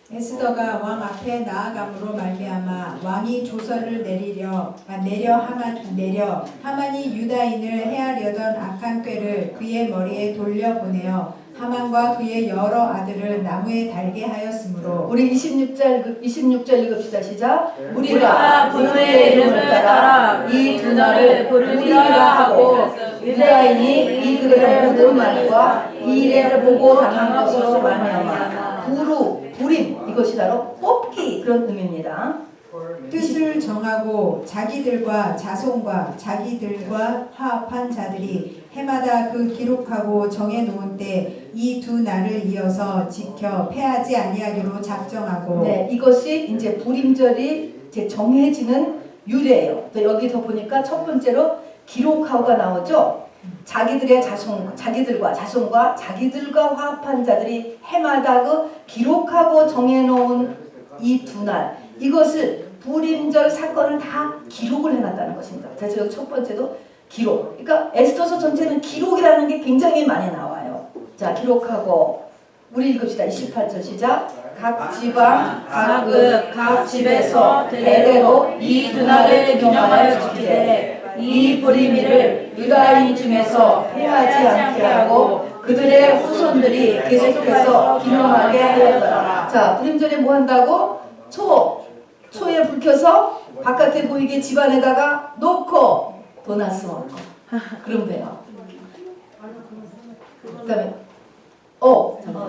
에스더가 왕 앞에 나아감으로 말미암아 왕이 조서를 내려 하만이 유다인을 해하려던 악한 꾀를 그의 머리에 돌려보내어 하만과 그의 여러 아들을 나무에 달게 하였으므로. 우리 26절 읽읍시다. 시작. 우리가 분노의 이름을 따라 이 두 날을 부르리라 하고 유다인이 이들의 모든 말과 이 일을 보고 당한 것으로 말미암아 불임 이것이 바로 뽑기 그런 의미입니다. 뜻을 정하고 자기들과 자손과 자기들과 화합한 자들이 해마다 그 기록하고 정해놓은 때 이 두 날을 이어서 지켜 패하지 아니하기로 작정하고. 네, 이것이 이제 불임절이 이제 정해지는 유래예요. 또 여기서 보니까 첫 번째로 기록하고가 나오죠. 자기들과 자손과 자기들과 화합한 자들이 해마다 그 기록하고 정해놓은 이 두 날, 이것을 불임절 사건을 다 기록을 해놨다는 것입니다. 그래서 여기 첫 번째도 기록. 그러니까 에스더서 전체는 기록이라는 게 굉장히 많이 나와요. 자, 기록하고 우리 읽읍시다. 28절 시작. 각 지방 각 집에서 대대로 이 두 날을 기념하여 지키되 이 불임일을 유다인 중에서 패하지 않게 하고 그들의 후손들이 계속해서 기념하게 하였더라. 자, 불임절에 뭐 한다고? 초에 불 켜서 바깥에 보이게 집안에다가 놓고 도나스 먹고 그러면 돼요. 그 다음에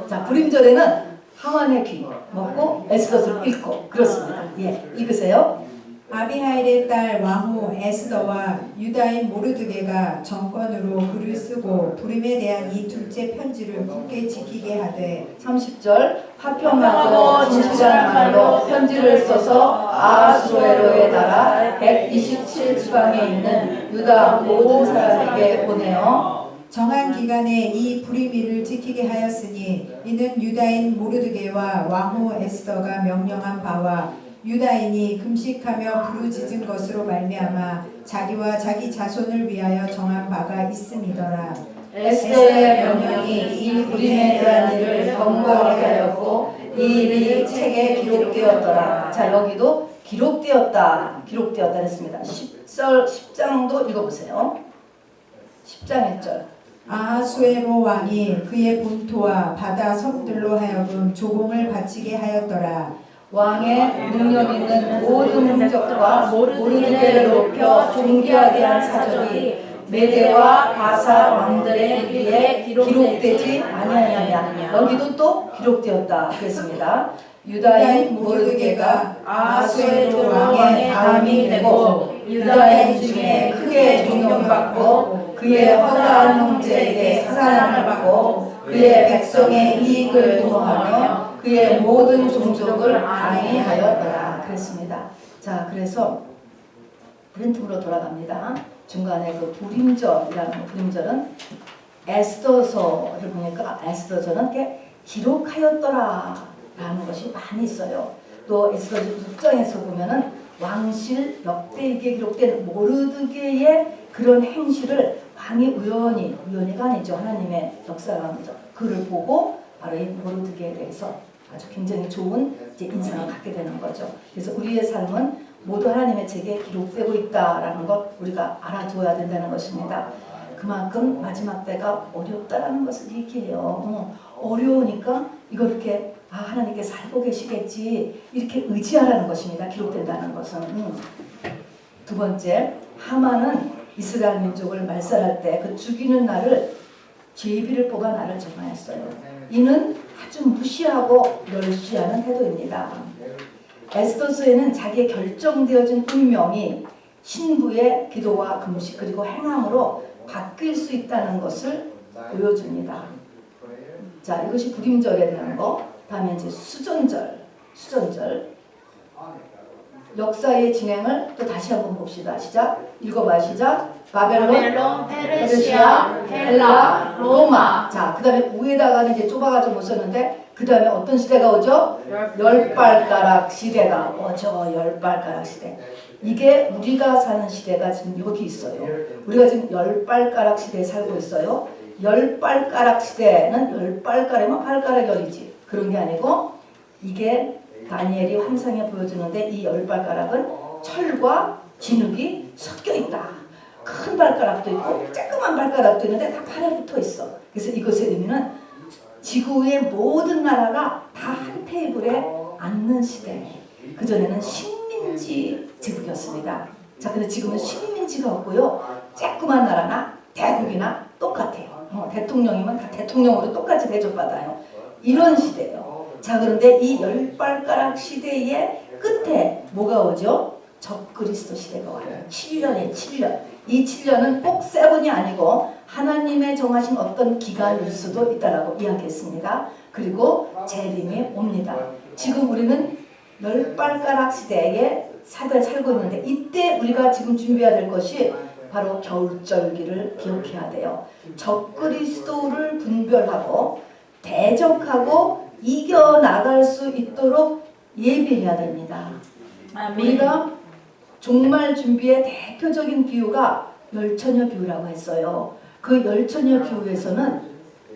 자, 불임절에는 하만의 귀 먹고 에스더를 읽고 그렇습니다. 예, 읽으세요. 아비하일의 딸 왕후 에스더와 유다인 모르드게가 정권으로 글을 쓰고 불임에 대한 이 둘째 편지를 굳게 지키게 하되. 30절 화평하고 진실한 말로 편지를 써서 아하수에로에 따라 127지방에 있는 유다 모든 사람에게 보내어 정한 기간에 이 불임일을 지키게 하였으니 이는 유다인 모르드게와 왕후 에스더가 명령한 바와 유다인이 금식하며 부르짖은 것으로 말미암아 자기와 자기 자손을 위하여 정한 바가 있음이더라. 에스더의 명령이 이 불임에 대한 일을 경고하게 하였고 이 일이 책에 기록되었더라. 자, 여기도 기록되었다 했습니다. 10장도 읽어보세요. 10장 1절. 아하수에로 왕이 그의 본토와 바다 섬들로 하여금 조공을 바치게 하였더라. 왕의 능력 있는 모든 행적과 모르드게를 높여 존귀하게 한 사적이 메대와 바사 왕들의 일에 기록되지 아니하느냐. 여기도 또 기록되었다 그랬습니다. 유다인 모르드게가 아하수에로 왕의 다음이 되고 유다인 중에 크게 존경받고 그의 허다한 형제에게 사랑을 받고 그의 백성의 이익을 도모하며 그의 모든 종족을 안위하였더라 그랬습니다. 자, 그래서 브렌트으로 돌아갑니다. 중간에 그 불임절이라는 불임절은 에스더서를 보니까 에스더서는 이렇게 기록하였더라 라는 것이 많이 있어요. 또 에스더 6장에서 보면은 왕실 역대기에 기록된 모르드게의 그런 행실을 왕이 우연히가 아니죠. 하나님의 역사하면서 그를 보고 바로 이 모르드게에 대해서 아주 굉장히 좋은 이제 인상을 갖게 되는 거죠. 그래서 우리의 삶은 모두 하나님의 책에 기록되고 있다라는 것 우리가 알아줘야 된다는 것입니다. 그만큼 마지막 때가 어렵다라는 것을 얘기해요. 어려우니까 이거 이렇게 하나님께서 알고 계시겠지 이렇게 의지하라는 것입니다. 기록된다는 것은. 두 번째, 하만은 이스라엘 민족을 말살할 때 그 죽이는 날을 제비를 뽑아 날을 정하였어요. 이는 아주 무시하고 멸시하는 태도입니다. 에스더서에는 자기의 결정되어진 운명이 신부의 기도와 금식 그리고 행함으로 바뀔 수 있다는 것을 보여줍니다. 자, 이것이 불임절에 대한 거. 다음에 이제 수전절. 역사의 진행을 또 다시 한번 봅시다. 시작. 읽어봐. 시작. 바벨론, 페르시아, 헬라, 로마. 자, 그 다음에 위에다가는 이제 좁아가지고 못 썼는데 그 다음에 어떤 시대가 오죠? 열발가락 시대가 오죠. 열발가락 시대. 이게 우리가 사는 시대가 지금 여기 있어요. 우리가 지금 열발가락 시대에 살고 있어요. 열발가락 시대는 열발가락이면 발가락 열이지. 그런 게 아니고 이게 다니엘이 환상에 보여주는데 이 열발가락은 철과 진흙이 섞여 있다. 큰 발가락도 있고 조그만 발가락도 있는데 다 팔에 붙어 있어. 그래서 이것의 의미는 지구의 모든 나라가 다 한 테이블에 앉는 시대. 그전에는 식민지 제국이었습니다. 자, 근데 지금은 식민지가 없고요. 조그만 나라나 대국이나 똑같아요. 대통령이면 다 대통령으로 똑같이 대접받아요. 이런 시대예요. 자, 그런데 이 열발가락 시대의 끝에 뭐가 오죠? 적그리스도 시대가 와요. 7년이에요. 7년. 이 7년은 꼭 세븐이 아니고 하나님의 정하신 어떤 기간일 수도 있다라고 이야기했습니다. 그리고 재림이 옵니다. 지금 우리는 열발가락 시대에 살고 있는데 이때 우리가 지금 준비해야 될 것이 바로 겨울절기를 기억해야 돼요. 적그리스도를 분별하고 대적하고 이겨나갈 수 있도록 예비해야 됩니다. 우리가 종말 준비의 대표적인 비유가 열처녀 비유라고 했어요. 그 열처녀 비유에서는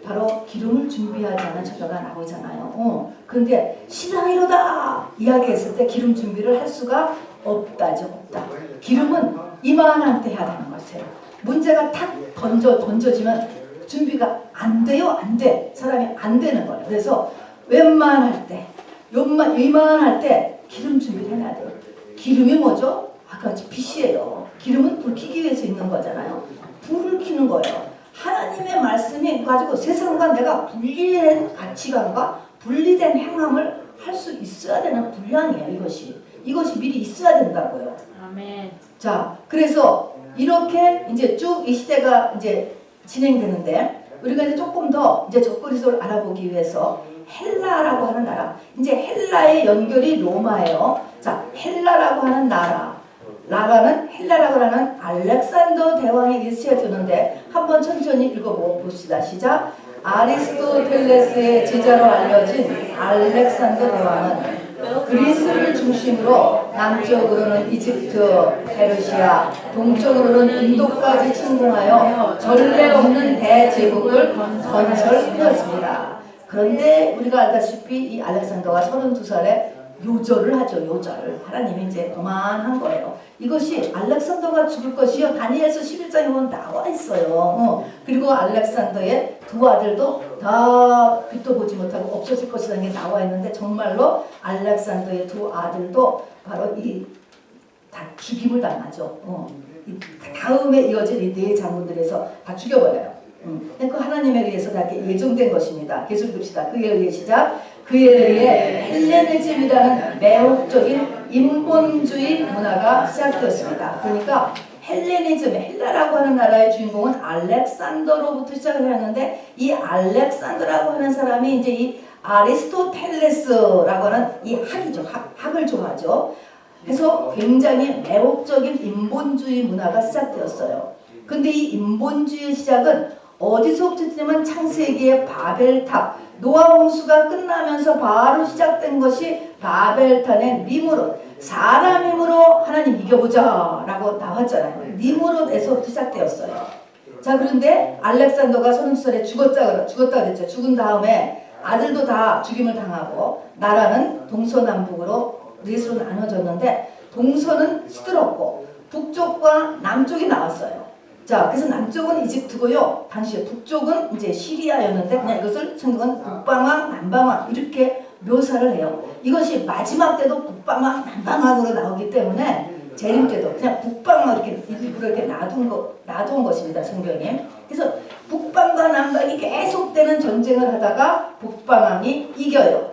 바로 기름을 준비하지 않은 처녀가 나오잖아요. 그런데 신앙이로다 이야기했을 때 기름 준비를 할 수가 없다죠. 없다. 기름은 이만한 때 해야 되는 것이에요. 문제가 탁 던져지면 준비가 안 돼요. 안 돼. 사람이 안 되는 거예요. 그래서 웬만할 때 이만할 때 기름 준비를 해야 돼요. 기름이 뭐죠? 아까 같이 빛이에요. 기름은 불 켜기 위해서 있는 거잖아요. 불을 켜는 거예요. 하나님의 말씀이 가지고 세상과 내가 분리된 가치관과 분리된 행함을 할 수 있어야 되는 분량이에요. 이것이 미리 있어야 된다고요. 아멘. 자, 그래서 이렇게 이제 쭉 이 시대가 이제 진행되는데 우리가 이제 조금 더 이제 적그리스도를 알아보기 위해서 헬라라고 하는 나라. 이제 헬라의 연결이 로마예요. 자, 헬라라고 하는 나라는 헬라라고 하는 알렉산더 대왕이 일시해주는데 한번 천천히 읽어봅시다. 시작. 아리스토텔레스의 제자로 알려진 알렉산더 대왕은 그리스를 중심으로 남쪽으로는 이집트, 페르시아, 동쪽으로는 인도까지 침공하여 전례 없는 대제국을 건설하였습니다. 그런데 우리가 알다시피 이 알렉산더가 32살에 요절을 하죠. 요절. 하나님이 이제 그만한 거예요. 이것이 알렉산더가 죽을 것이요. 다니엘서 11장에 보면 나와 있어요. 그리고 알렉산더의 두 아들도 다 빛도 보지 못하고 없어질 것이라는 게 나와 있는데 정말로 알렉산더의 두 아들도 바로 다 죽임을 당하죠. 다음에 이어질 이 네 장군들에서 다 죽여버려요. 그 하나님에 의해서 다 이렇게 예정된 것입니다. 계속 읽읍시다. 그에 의해 시작. 그에 의해 헬레니즘이라는 매혹적인 인본주의 문화가 시작되었습니다. 그러니까 헬레니즘, 헬라라고 하는 나라의 주인공은 알렉산더로부터 시작을 했는데 이 알렉산더라고 하는 사람이 이제 이 아리스토텔레스라고 하는 이 학이죠. 학을 좋아하죠. 그래서 굉장히 매혹적인 인본주의 문화가 시작되었어요. 근데 이 인본주의 시작은 어디서부터냐면 창세기의 바벨탑, 노아 홍수가 끝나면서 바로 시작된 것이 바벨탑의 니므롯, 사람 힘으로 하나님 이겨보자 라고 나왔잖아요. 니므롯에서부터 시작되었어요. 자, 그런데 알렉산더가 32살에 죽었다 그랬죠. 죽은 다음에 아들도 다 죽임을 당하고 나라는 동서남북으로 넷으로 나눠졌는데 동서는 시들었고 북쪽과 남쪽이 나왔어요. 자, 그래서 남쪽은 이집트고요. 당시에 북쪽은 이제 시리아였는데 그냥 이것을 성경은 북방왕, 남방왕 이렇게 묘사를 해요. 이것이 마지막 때도 북방왕, 남방왕으로 나오기 때문에 재림 때도 그냥 북방왕 이렇게 일부러 이렇게 놔둔 것입니다. 성경에. 그래서 북방과 남방이 계속되는 전쟁을 하다가 북방왕이 이겨요.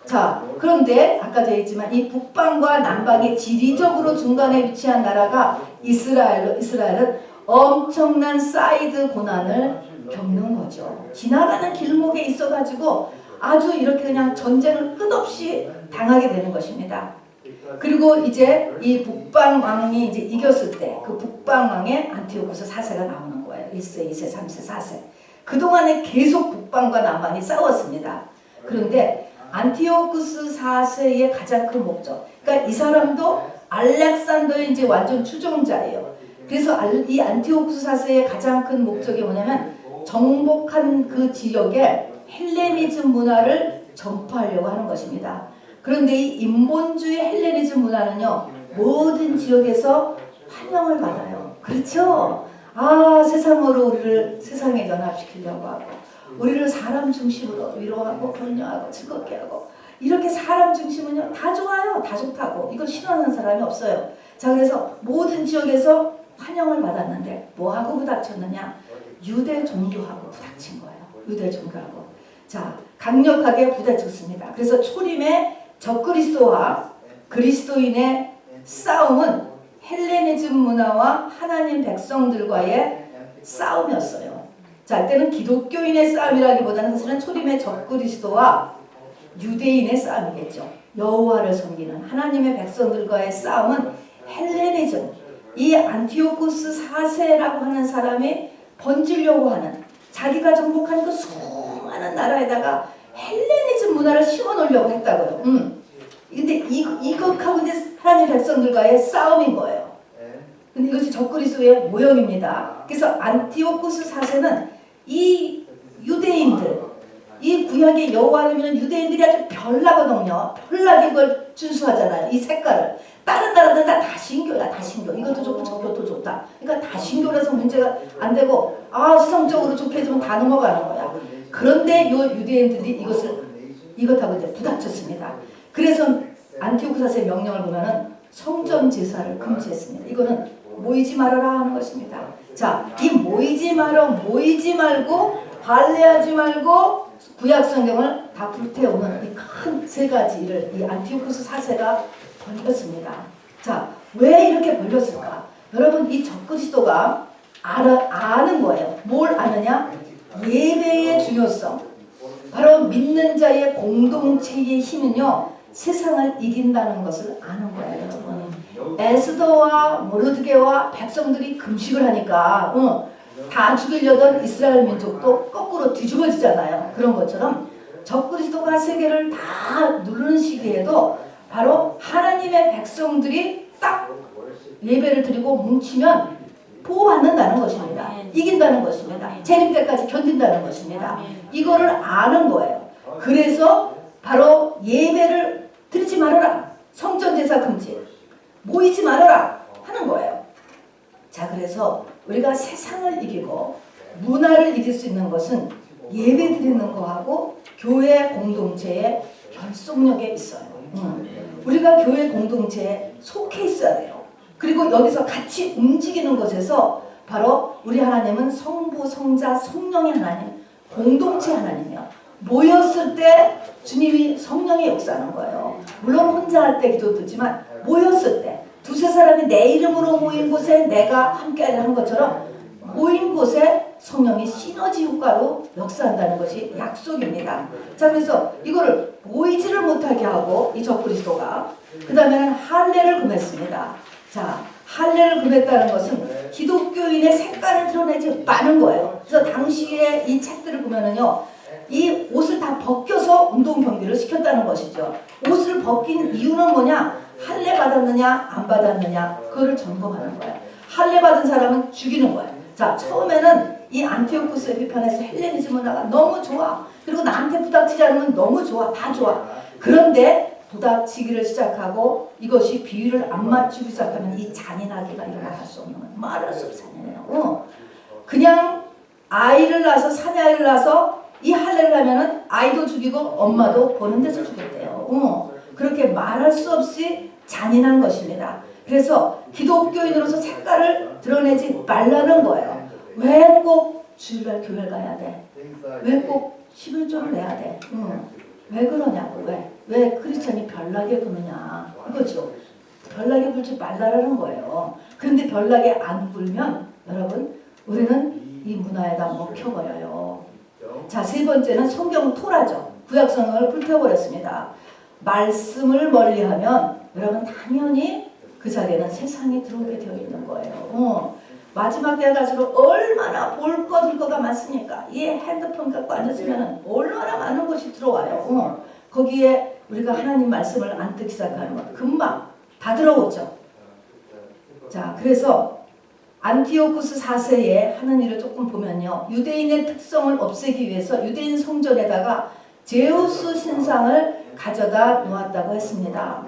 자, 그런데 아까도 얘기했지만 이 북방과 남방의 지리적으로 중간에 위치한 나라가 이스라엘은 엄청난 사이드 고난을 겪는 거죠. 지나가는 길목에 있어가지고 아주 이렇게 그냥 전쟁을 끝없이 당하게 되는 것입니다. 그리고 이제 이 북방왕이 이제 이겼을 때 그 북방왕의 안티오쿠스 4세가 나오는 거예요. 1세, 2세, 3세, 4세. 그동안에 계속 북방과 남방이 싸웠습니다. 그런데 안티오쿠스 4세의 가장 큰 목적, 그러니까 이 사람도 알렉산더의 이제 완전 추종자예요. 그래서 이 안티오쿠스 4세의 가장 큰 목적이 뭐냐면 정복한 그 지역에 헬레니즘 문화를 전파하려고 하는 것입니다. 그런데 이 인본주의 헬레니즘 문화는요, 모든 지역에서 환영을 받아요. 그렇죠? 아, 세상에 연합시키려고 하고, 우리를 사람 중심으로 위로하고 격려하고 즐겁게 하고, 이렇게 사람 중심은요 다 좋아요. 다 좋다고. 이거 싫어하는 사람이 없어요. 자, 그래서 모든 지역에서 환영을 받았는데 뭐하고 부닥쳤느냐? 유대 종교하고 부닥친 거예요. 유대 종교하고. 자, 강력하게 부닥쳤습니다. 그래서 초림의 적그리스도와 그리스도인의 싸움은 헬레니즘 문화와 하나님 백성들과의 싸움이었어요. 자, 이때는 기독교인의 싸움이라기보다는 사실은 초림의 적그리스도와 유대인의 싸움이겠죠. 여호와를 섬기는 하나님의 백성들과의 싸움은 헬레니즘, 이 안티오쿠스 4세라고 하는 사람이 번지려고 하는, 자기가 정복한 그 수많은 나라에다가 헬레니즘 문화를 심어놓으려고 했다고요. 근데 이것하고 이제 하나님 백성들과의 싸움인 거예요. 근데 이것이 적그리스도의 모형입니다. 그래서 안티오쿠스 4세는 이 유대인들, 이 구약의 여호와를 믿는 유대인들이 아주 별나거든요. 별나게 이걸 준수하잖아요. 이 색깔을. 다른 나라들은 다 신교야. 다 신교. 이것도 좋고 저것도 좋다. 그러니까 다 신교라서 문제가 안 되고 세상적으로 좋게 해주면 다 넘어가는 거야. 그런데 이 유대인들이 이것하고 이제 부닥쳤습니다. 그래서 안티오쿠스 4세의 명령을 보면은 성전 제사를 금지했습니다. 이거는 모이지 말아라 하는 것입니다. 자, 이 모이지 말고 발레하지 말고 구약 성경을 다 불태우는 이 큰 세 가지를 이 안티오쿠스 4세가 벌렸습니다. 자, 왜 이렇게 벌렸을까? 여러분, 이 적그리스도가 아는 거예요. 뭘 아느냐? 예배의 중요성. 바로 믿는 자의 공동체의 힘은요, 세상을 이긴다는 것을 아는 거예요, 여러분. 에스더와 모르드게와 백성들이 금식을 하니까 다 죽이려던 이스라엘 민족도 거꾸로 뒤집어지잖아요. 그런 것처럼 적그리스도가 세계를 다 누르는 시기에도 바로 하나님의 백성들이 딱 예배를 드리고 뭉치면 보호받는다는 것입니다. 이긴다는 것입니다. 재림 때까지 견딘다는 것입니다. 이거를 아는 거예요. 그래서 바로 예배를 드리지 말아라. 성전 제사 금지. 모이지 말아라 하는 거예요. 자, 그래서 우리가 세상을 이기고 문화를 이길 수 있는 것은 예배 드리는 거하고 교회 공동체의 결속력에 있어요. 우리가 교회 공동체에 속해 있어야 돼요. 그리고 여기서 같이 움직이는 것에서 바로 우리 하나님은 성부, 성자, 성령의 하나님, 공동체 하나님이에요. 모였을 때 주님이 성령의 역사하는 거예요. 물론 혼자 할 때 기도 듣지만 모였을 때 두세 사람이 내 이름으로 모인 곳에 내가 함께 하는 것처럼 모인 곳에 성령이 시너지 효과로 역사한다는 것이 약속입니다. 자, 그래서 이거를 모이지를 못하게 하고 이 적그리스도가 그 다음에는 할례를 금했습니다. 자, 할례를 금했다는 것은 기독교인의 색깔을 드러내지 않은 거예요. 그래서 당시에 이 책들을 보면은요, 이 옷을 다 벗겨서 운동 경기를 시켰다는 것이죠. 옷을 벗긴 이유는 뭐냐? 할례 받았느냐 안 받았느냐 그거를 점검하는 거예요. 할례 받은 사람은 죽이는 거예요. 자, 처음에는 이 안티오쿠스 에피판에서 헬레니즘 문화가 너무 좋아. 그리고 나한테 부닥치지 않으면 너무 좋아. 다 좋아. 그런데 부닥치기를 시작하고 이것이 비율을 안 맞추기 시작하면 이 잔인하기가 일어날 수 없는 거예요. 말할 수 없이 잔인해요. 그냥 아이를 낳아서 사내아이를 낳아서 이 할례를 하면은 아이도 죽이고 엄마도 보는 데서 죽였대요. 그렇게 말할 수 없이 잔인한 것입니다. 그래서 기독교인으로서 색깔을 드러내지 말라는 거예요. 왜 꼭 주일날 교회를 가야 돼? 왜 꼭 11조를 내야 돼? 왜 그러냐고. 왜 크리스천이 별나게 부느냐 이거죠. 별나게 불지 말라라는 거예요. 그런데 별나게 안 불면 여러분 우리는 이 문화에다 먹혀버려요. 자, 세 번째는 성경 토라죠. 구약성경을 불태워버렸습니다. 말씀을 멀리하면 여러분 당연히 그 자리에는 세상이 들어오게 되어 있는 거예요. 마지막 때가 갈수록 얼마나 볼 거 들 거가 많습니까? 이 핸드폰 갖고 앉았으면 얼마나 많은 것이 들어와요. 거기에 우리가 하나님 말씀을 안 듣기 시작하는 것 금방 다 들어오죠. 자, 그래서 안티오쿠스 4세에 하는 일을 조금 보면요. 유대인의 특성을 없애기 위해서 유대인 성전에다가 제우스 신상을 가져다 놓았다고 했습니다.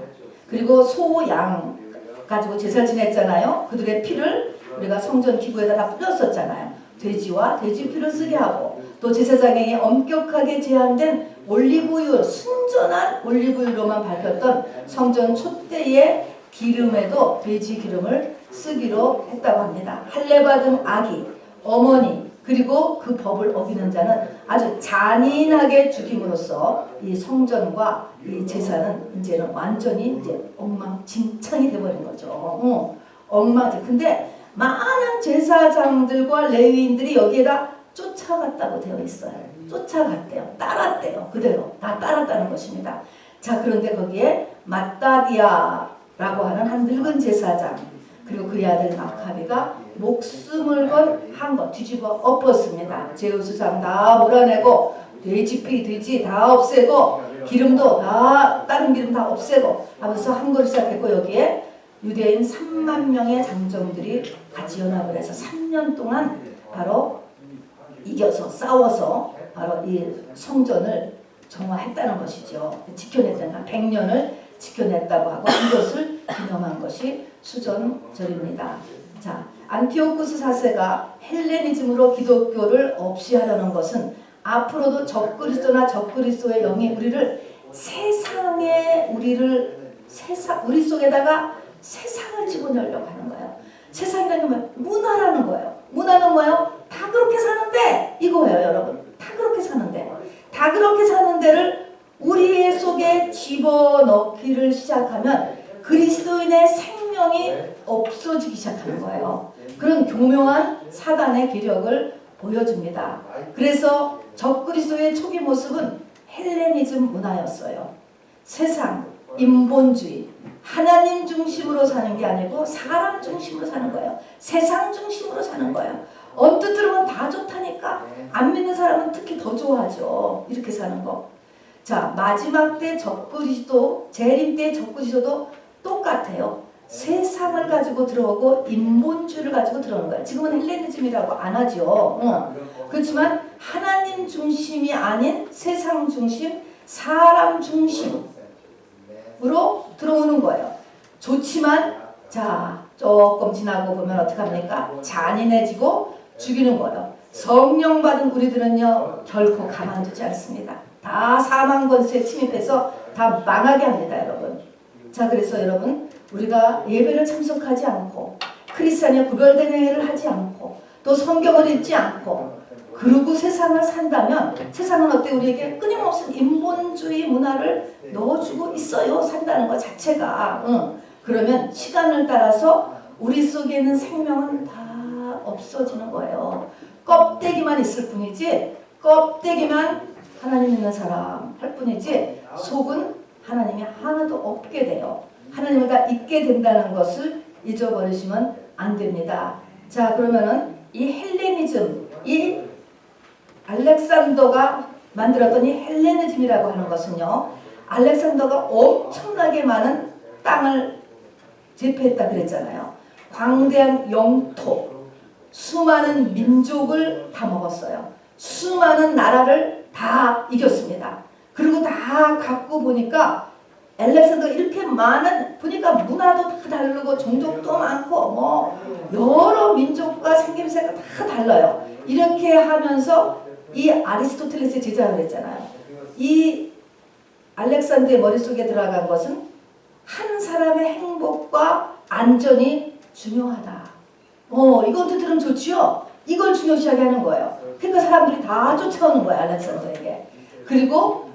그리고 소, 양 가지고 제사를 지냈잖아요. 그들의 피를 우리가 성전 기구에다 다 뿌렸었잖아요. 돼지와 돼지 피를 쓰게 하고 또 제사장에게 엄격하게 제한된 올리브유, 순전한 올리브유로만 밝혔던 성전 촛대의 기름에도 돼지 기름을 쓰기로 했다고 합니다. 할례받은 아기, 어머니 그리고 그 법을 어기는 자는 아주 잔인하게 죽임으로써 이 성전과 이 제사는 이제는 완전히 이제 엉망진창이 돼버린 거죠. 엉망진. 근데 많은 제사장들과 레위인들이 여기에다 쫓아갔다고 되어 있어요. 쫓아갔대요. 따랐대요. 그대로 다 따랐다는 것입니다. 자, 그런데 거기에 마따디아라고 하는 한 늙은 제사장 그리고 그의 아들 마카비가 목숨을 건 한 것 뒤집어 엎었습니다. 제우스상 다 몰아내고 돼지피 돼지 다 없애고 기름도 다 다른 기름 다 없애고 하면서 한 거를 시작했고 여기에 유대인 3만 명의 장정들이 같이 연합을 해서 3년 동안 바로 이겨서 싸워서 바로 이 성전을 정화했다는 것이죠. 지켜냈다는 100년을 지켜냈다고 하고 이것을 기념한 것이 수전절입니다. 자, 안티오쿠스 4세가 헬레니즘으로 기독교를 없이 하려는 것은 앞으로도 적그리스도나 적그리스도의 영이 우리를 우리 속에다가 세상을 집어넣으려고 하는 거예요. 세상이라는 건 문화라는 거예요. 문화는 뭐예요? 다 그렇게 사는데 이거예요, 여러분. 다 그렇게 사는데. 다 그렇게 사는 데를 우리 속에 집어넣기를 시작하면 그리스도인의 생명이 없어지기 시작하는 거예요. 그런 교묘한 사단의 기력을 보여줍니다. 그래서 적그리스도의 초기 모습은 헬레니즘 문화였어요. 세상, 인본주의, 하나님 중심으로 사는 게 아니고 사람 중심으로 사는 거예요. 세상 중심으로 사는 거예요. 언뜻 들으면 다 좋다니까 안 믿는 사람은 특히 더 좋아하죠. 이렇게 사는 거. 자, 마지막 때 적그리스도, 재림 때 적그리스도도 똑같아요. 세상을 가지고 들어오고 인본주의를 가지고 들어오는 거예요. 지금은 헬레니즘이라고 안 하죠. 그렇지만 하나님 중심이 아닌 세상 중심, 사람 중심으로 들어오는 거예요. 좋지만 자, 조금 지나고 보면 어떻게 합니까? 잔인해지고 죽이는 거예요. 성령 받은 우리들은요 결코 가만두지 않습니다. 다 사망 권세에 침입해서 다 망하게 합니다, 여러분. 자, 그래서 여러분 우리가 예배를 참석하지 않고 크리스찬의 구별된 행위를 하지 않고 또 성경을 읽지 않고 그러고 세상을 산다면 세상은 어때? 우리에게 끊임없는 인본주의 문화를 넣어주고 있어요. 산다는 것 자체가. 그러면 시간을 따라서 우리 속에 있는 생명은 다 없어지는 거예요. 껍데기만 있을 뿐이지 껍데기만 하나님 있는 사람 할 뿐이지 속은 하나님이 하나도 없게 돼요. 하나님을 다 잊게 된다는 것을 잊어버리시면 안 됩니다. 자, 그러면은 이 헬레니즘, 이 알렉산더가 만들었던 이 헬레니즘이라고 하는 것은요, 알렉산더가 엄청나게 많은 땅을 제패했다 그랬잖아요. 광대한 영토, 수많은 민족을 다 먹었어요. 수많은 나라를 다 이겼습니다. 그리고 다 갖고 보니까 알렉산더가 이렇게 많은 보니까 문화도 다 다르고 종족도 많고 뭐 여러 민족과 생김새가 다 달라요. 이렇게 하면서 이 아리스토텔레스의 제자가 그랬잖아요. 이 알렉산더의 머릿속에 들어간 것은 한 사람의 행복과 안전이 중요하다. 이것도 들으면 좋지요? 이걸 중요시하게 하는 거예요. 그러니까 사람들이 다 쫓아오는 거예요, 알렉산더에게. 그리고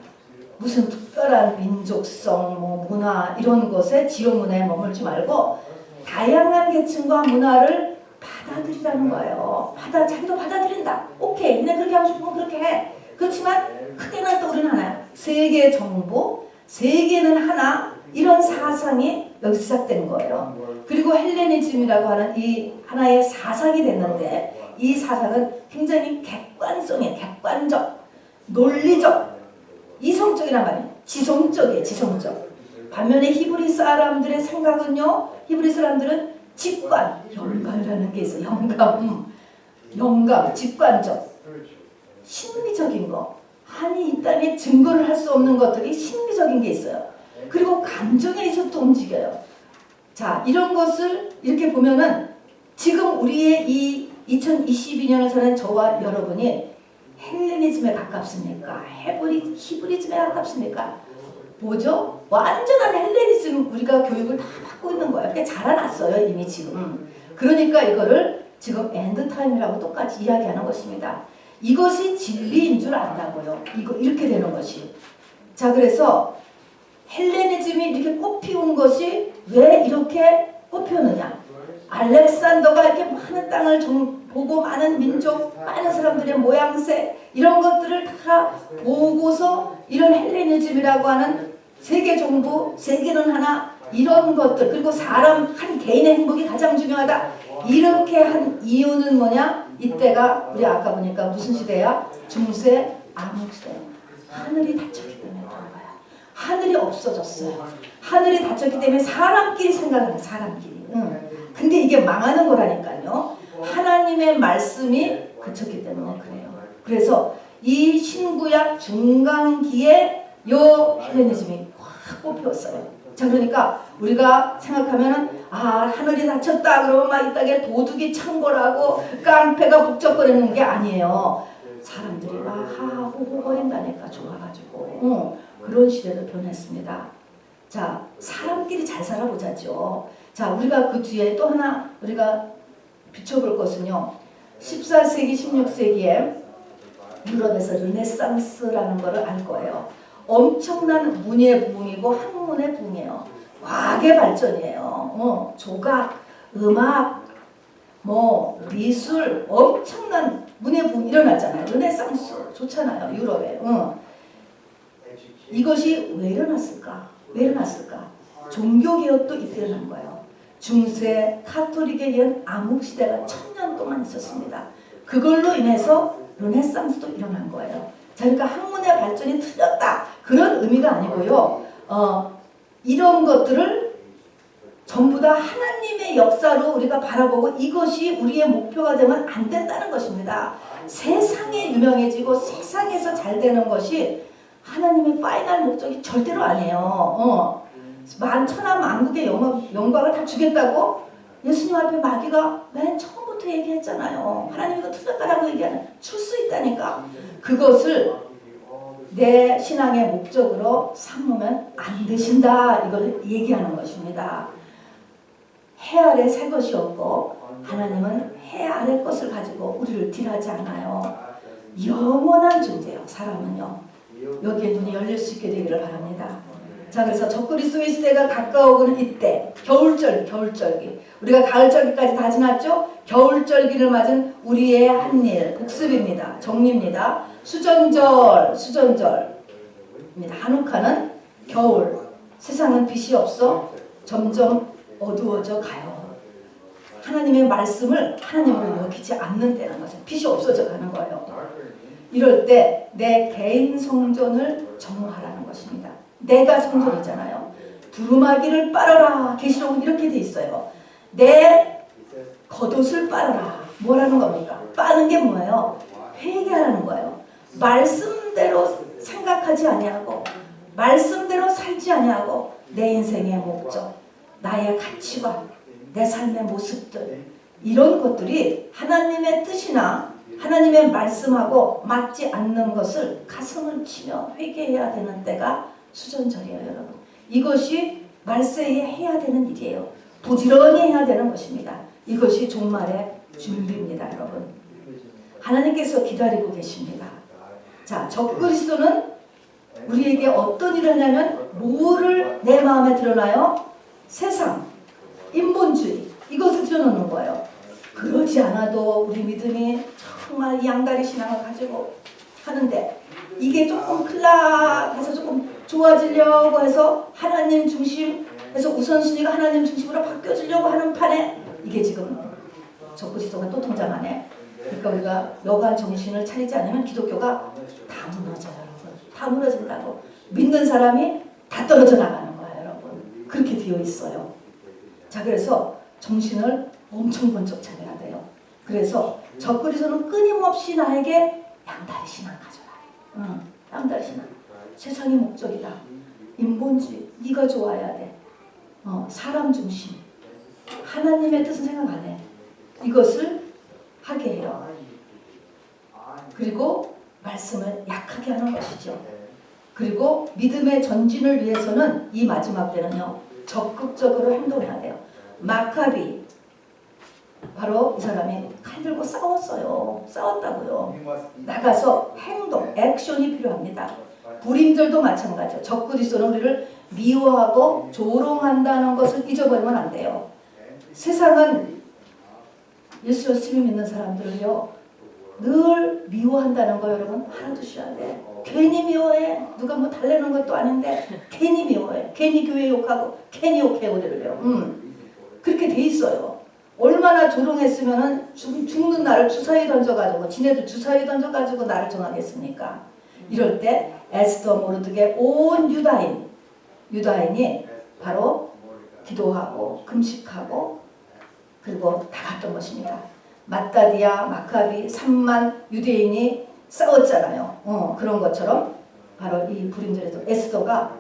무슨 특별한 민족성, 뭐 문화 이런 것에 지역 문화에 머물지 말고 다양한 계층과 문화를 받아들이라는 거예요. 자기도 받아들인다. 오케이, 니네 그렇게 하고 싶으면 그렇게 해. 그렇지만 크게는 또 우리는 하나요. 세계 정부, 세계는 하나, 이런 사상이 여기서 시작된 거예요. 그리고 헬레니즘이라고 하는 이 하나의 사상이 됐는데 이 사상은 굉장히 객관성이에요. 객관적, 논리적, 이성적이란 말이에요. 지성적이에요. 지성적. 반면에 히브리 사람들의 생각은요. 히브리 사람들은 직관, 영감이라는 게 있어요. 영감, 직관적, 심리적인 거. 아니 이 땅에 증거를 할 수 없는 것들이 심리적인 게 있어요. 그리고 감정에 있어서 또 움직여요. 자, 이런 것을 이렇게 보면은 지금 우리의 이 2022년을 사는 저와 여러분이 헬레니즘에 가깝습니까? 히브리즘에 가깝습니까? 뭐죠? 완전한 헬레니즘 우리가 교육을 다 받고 있는 거예요. 그게 자라났어요 이미 지금. 그러니까 이거를 지금 엔드타임이라고 똑같이 이야기하는 것입니다. 이것이 진리인 줄 안다고요. 이렇게 되는 것이. 자, 그래서 헬레니즘이 이렇게 꽃피운 것이 왜 이렇게 꽃피우느냐? 알렉산더가 이렇게 많은 땅을 보고 많은 민족, 많은 사람들의 모양새 이런 것들을 다 보고서 이런 헬레니즘이라고 하는 세계 정부, 세계는 하나 이런 것들 그리고 사람 한 개인의 행복이 가장 중요하다. 이렇게 한 이유는 뭐냐? 이때가 우리 아까 보니까 무슨 시대야? 중세 암흑시대야. 하늘이 닫혔기 때문에 그런 거야. 하늘이 없어졌어요. 하늘이 닫혔기 때문에 사람끼리 생각을 해. 사람끼리. 근데 이게 망하는 거라니까요. 하나님의 말씀이 그쳤기 때문에 그래요. 그래서 이 신구약 중간기에 요 헬레니즘이 확 뽑혔어요. 자, 그러니까 우리가 생각하면은 하늘이 닫혔다 그러면 막 이 땅에 도둑이 창궐하고 깡패가 북적거리는 게 아니에요. 사람들이 막 하하호호거린다니까 좋아가지고 그런 시대로 변했습니다. 자, 사람끼리 잘 살아보자죠. 자, 우리가 그 뒤에 또 하나 우리가 비춰볼 것은요. 14세기, 16세기에 유럽에서 르네상스라는 것을 알 거예요. 엄청난 문예 부흥이고 학문의 부흥이에요. 과학의 발전이에요. 조각, 음악, 뭐 미술, 엄청난 문예 부흥 일어났잖아요. 르네상스 좋잖아요. 유럽에. 이것이 왜 일어났을까? 왜 일어났을까? 종교개혁도 이때 일어난 거예요. 중세 카톨릭에 의한 암흑시대가 1000년 동안 있었습니다. 그걸로 인해서 르네상스도 일어난 거예요. 자, 그러니까 학문의 발전이 틀렸다. 그런 의미가 아니고요. 이런 것들을 전부 다 하나님의 역사로 우리가 바라보고 이것이 우리의 목표가 되면 안 된다는 것입니다. 세상에 유명해지고 세상에서 잘 되는 것이 하나님의 파이널 목적이 절대로 아니에요. 천하만국의 영광을 다 주겠다고 예수님 앞에 마귀가 맨 처음부터 얘기했잖아요. 하나님 이거 틀렸다라고 얘기하는 줄 수 있다니까. 그것을 내 신앙의 목적으로 삼으면 안 되신다. 이걸 얘기하는 것입니다. 해 아래 새 것이 없고 하나님은 해 아래 것을 가지고 우리를 딜하지 않아요. 영원한 존재예요. 사람은요. 여기에 눈이 열릴 수 있게 되기를 바랍니다. 자, 그래서 적그리스도의 시대가 가까워오는 이때 겨울절기 우리가 가을절기까지 다 지났죠? 겨울절기를 맞은 우리의 한 일 복습입니다. 정리입니다. 수전절입니다. 한우카는 겨울, 세상은 빛이 없어 점점 어두워져 가요. 하나님의 말씀을 하나님으로 여기지 않는 때라는 거죠. 빛이 없어져 가는 거예요. 이럴 때 내 개인 성전을 정화하라는 것입니다. 내가 성전이잖아요. 두루마기를 빨아라. 계시록은 이렇게 돼 있어요. 내 겉옷을 빨아라. 뭐라는 겁니까? 빠는 게 뭐예요? 회개하라는 거예요. 말씀대로 생각하지 아니하고 말씀대로 살지 아니하고 내 인생의 목적, 나의 가치관, 내 삶의 모습들 이런 것들이 하나님의 뜻이나 하나님의 말씀하고 맞지 않는 것을 가슴을 치며 회개해야 되는 때가 수전절이에요, 여러분. 이것이 말세에 해야 되는 일이에요. 부지런히 해야 되는 것입니다. 이것이 종말의 준비입니다, 여러분. 하나님께서 기다리고 계십니다. 자, 적그리스도는 우리에게 어떤 일을 하냐면 뭐를 내 마음에 드러나요? 세상, 인본주의 이것을 드러놓는 거예요. 그러지 않아도 우리 믿음이 정말 양다리 신앙을 가지고 하는데 이게 조금 클락해서 조금 좋아지려고 해서 하나님 중심에서 우선순위가 하나님 중심으로 바뀌어지려고 하는 판에 이게 지금 적그리스도가 또 등장하네. 그러니까 우리가 여간 정신을 차리지 않으면 기독교가 다 무너져요, 여러분. 다 무너진다고. 믿는 사람이 다 떨어져 나가는 거예요, 여러분. 그렇게 되어 있어요. 자, 그래서 정신을 엄청 번쩍 차려야 돼요. 그래서 적그리스도는 끊임없이 나에게 양다리 신앙 가져라. 양다리 신앙. 세상이 목적이다. 인본주의. 네가 좋아야 돼. 사람 중심. 하나님의 뜻은 생각 안 해. 이것을 하게 해요. 그리고 말씀을 약하게 하는 것이죠. 그리고 믿음의 전진을 위해서는 이 마지막 때는요. 적극적으로 행동해야 돼요. 마카비 바로 이 사람이 칼 들고 싸웠어요. 싸웠다고요. 나가서 행동, 액션이 필요합니다. 불임절도 마찬가지죠. 적그리스도는 우리를 미워하고 조롱한다는 것을 잊어버리면 안 돼요. 세상은 예수 열심히 믿는 사람들을요 늘 미워한다는 거 여러분 알아두셔야 돼. 괜히 미워해. 누가 뭐 달래는 것도 아닌데 괜히 미워해. 괜히 교회 욕하고 괜히 욕해 우리를요. 그렇게 돼 있어요. 얼마나 조롱했으면은 죽는 나를 주사위 던져가지고 지네들 주사위 던져가지고 나를 정하겠습니까? 이럴 때 에스더 모르드게 온 유다인이 바로 기도하고 금식하고 그리고 나갔던 것입니다. 마따디아, 마카비 3만 유대인이 싸웠잖아요. 그런 것처럼 바로 이 불임절에서 에스더가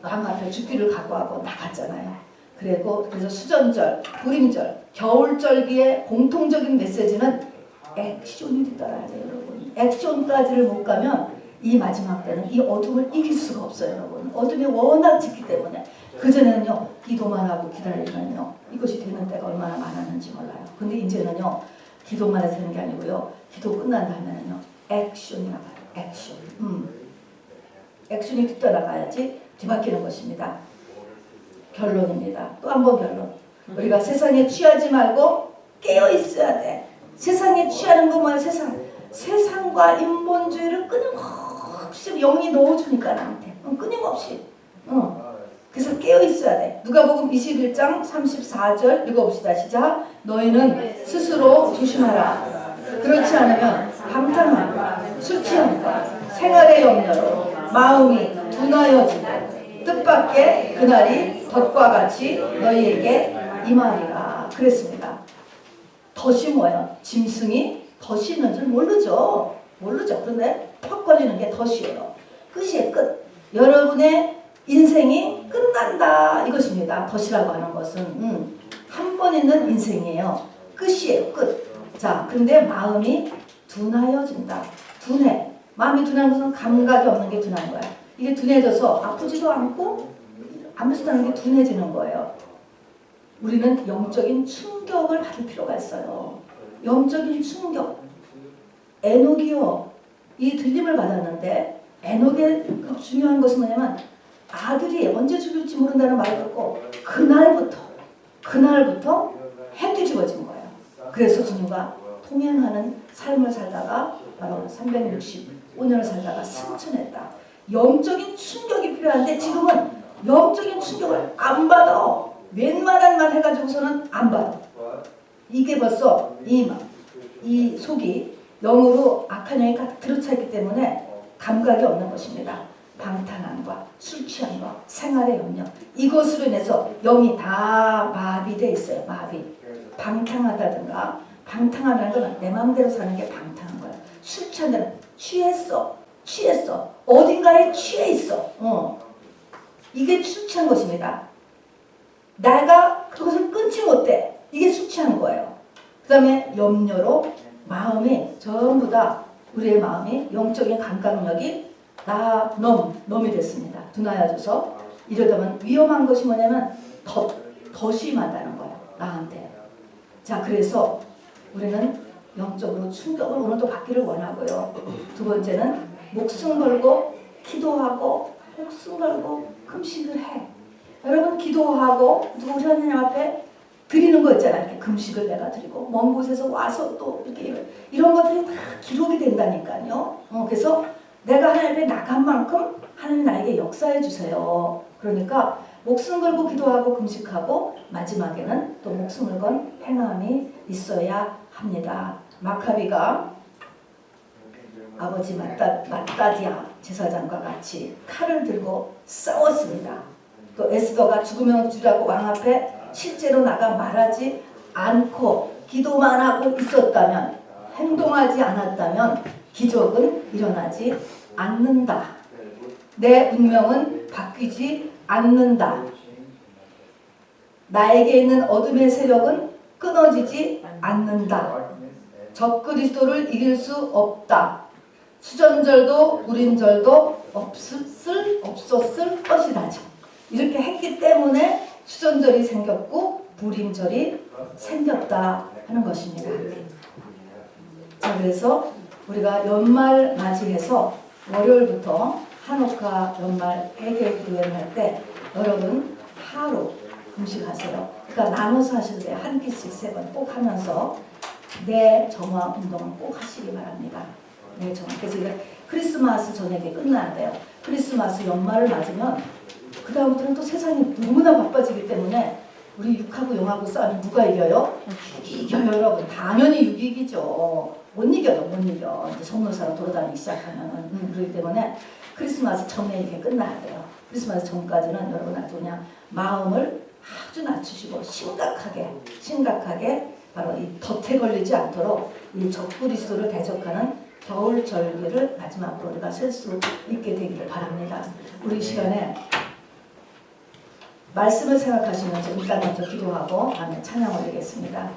왕 앞에 죽기를 각오하고 나갔잖아요. 그래서 수전절, 불임절, 겨울절기의 공통적인 메시지는 액션이 따라야 돼요, 여러분. 액션까지를 못 가면 이 마지막 때는 이 어둠을 이길 수가 없어요, 여러분. 어둠이 워낙 짙기 때문에. 그전에는요, 기도만 하고 기다리면요, 이것이 되는 때가 얼마나 많았는지 몰라요. 근데 이제는요, 기도만 해서 되는 게 아니고요, 기도 끝난 다음에는요, 액션이 나가요, 액션. 액션이 뒤따라가야지 뒤바뀌는 것입니다. 결론입니다. 또 한 번 결론. 우리가 세상에 취하지 말고 깨어 있어야 돼. 세상에 취하는 건 뭐야? 세상과 인본주의를 끊임없이 영이 넣어주니까 나한테. 끊임없이. 그래서 깨어 있어야 돼. 누가복음 21장 34절 읽어봅시다. 시작. 너희는 스스로 조심하라. 그렇지 않으면 방탕함과 술 취함과 생활의 염려로 마음이 둔하여지고 뜻밖의 그날이 덫과 같이 너희에게 임하리라. 그랬습니다. 덫이 뭐예요? 짐승이 덫이 있는 줄 모르죠. 그런데 턱 걸리는 게 덫이에요. 끝이에요. 끝. 여러분의 인생이 끝난다 이것입니다. 덫이라고 하는 것은 한 번 있는 인생이에요. 끝이에요. 끝. 자, 근데 마음이 둔하여진다. 둔해. 마음이 둔한 것은 감각이 없는 게 둔한 거야. 이게 둔해져서 아프지도 않고 아무렇지도 않은 게 둔해지는 거예요. 우리는 영적인 충격을 받을 필요가 있어요. 영적인 충격. 에녹이요. 이 들림을 받았는데 에녹의 그 중요한 것은 뭐냐면 아들이 언제 죽을지 모른다는 말을 듣고 그날부터 해 뒤집어진 거예요. 그래서 주님과 통행하는 삶을 살다가 바로 365년을 살다가 승천했다. 영적인 충격이 필요한데 지금은 영적인 충격을 안 받아. 웬만한 말 해가지고서는 안 받아. 이게 벌써 이 속이 영으로 악한 영이 가득 들어차있기 때문에 감각이 없는 것입니다. 방탕함과 술 취함과 생활의 염려 이것으로 인해서 영이 다 마비되어 있어요. 마비. 방탕하다든가 방탕하다는 건 내 마음대로 사는 게 방탕한 거야. 술 취한 데는 취했어. 어딘가에 취해 있어. 이게 술 취한 것입니다. 내가 그것을 끊지 못해. 이게 술 취한 거예요. 그 다음에 염려로 마음이 전부 다 우리의 마음이 영적인 감각력이 놈이 됐습니다. 둔하여져서 이러다 보면 위험한 것이 뭐냐면 더 심하다는 거예요. 나한테. 자, 그래서 우리는 영적으로 충격을 오늘도 받기를 원하고요. 두 번째는 목숨 걸고 기도하고 목숨 걸고 금식을 해. 여러분 기도하고 우리 하나님 앞에 드리는 거 있잖아요. 이렇게 금식을 내가 드리고 먼 곳에서 와서 또 이렇게 이런 것들이 다 기록이 된다니까요. 그래서 내가 하나님 앞에 나간 만큼 하나님 나에게 역사해 주세요. 그러니까 목숨 걸고 기도하고 금식하고 마지막에는 또 목숨을 건 행함이 있어야 합니다. 마카비가 아버지 마따디아 제사장과 같이 칼을 들고 싸웠습니다. 또 에스더가 죽으면 주라고 왕 앞에 실제로 나가 말하지 않고 기도만 하고 있었다면, 행동하지 않았다면 기적은 일어나지 않는다. 내 운명은 바뀌지 않는다. 나에게 있는 어둠의 세력은 끊어지지 않는다. 적그리스도를 이길 수 없다. 수전절도 우림절도 없었을 것이라죠. 이렇게 했기 때문에 수전절이 생겼고 불임절이 생겼다 하는 것입니다. 자, 그래서 우리가 연말 맞이해서 월요일부터 한옥화 연말 회개 기도회를 할 때 여러분 하루 금식하세요. 그러니까 나눠서 하셔도 돼요. 한 끼씩 3번 꼭 하면서 내 정화 운동을 꼭 하시기 바랍니다. 내 정화. 그래서 이게 크리스마스 저녁에 끝나야 돼요. 크리스마스 연말을 맞으면 그 다음부터는 또 세상이 너무나 바빠지기 때문에 우리 6하고 0하고 싸우면 누가 이겨요? 6이 이겨요, 여러분. 당연히 6이 이기죠. 못 이겨요, 못 이겨. 이제 성노사로 돌아다니기 시작하면은. 그렇기 때문에 크리스마스 전에 이렇게 끝나야 돼요. 크리스마스 전까지는 여러분 아주 그냥 마음을 아주 낮추시고 심각하게 바로 이 덫에 걸리지 않도록 이 적그리스도를 대적하는 겨울 절기를 마지막으로 우리가 쓸 수 있게 되기를 바랍니다. 우리 시간에 말씀을 생각하시면서 일단 먼저 기도하고 다음에 찬양 올리겠습니다.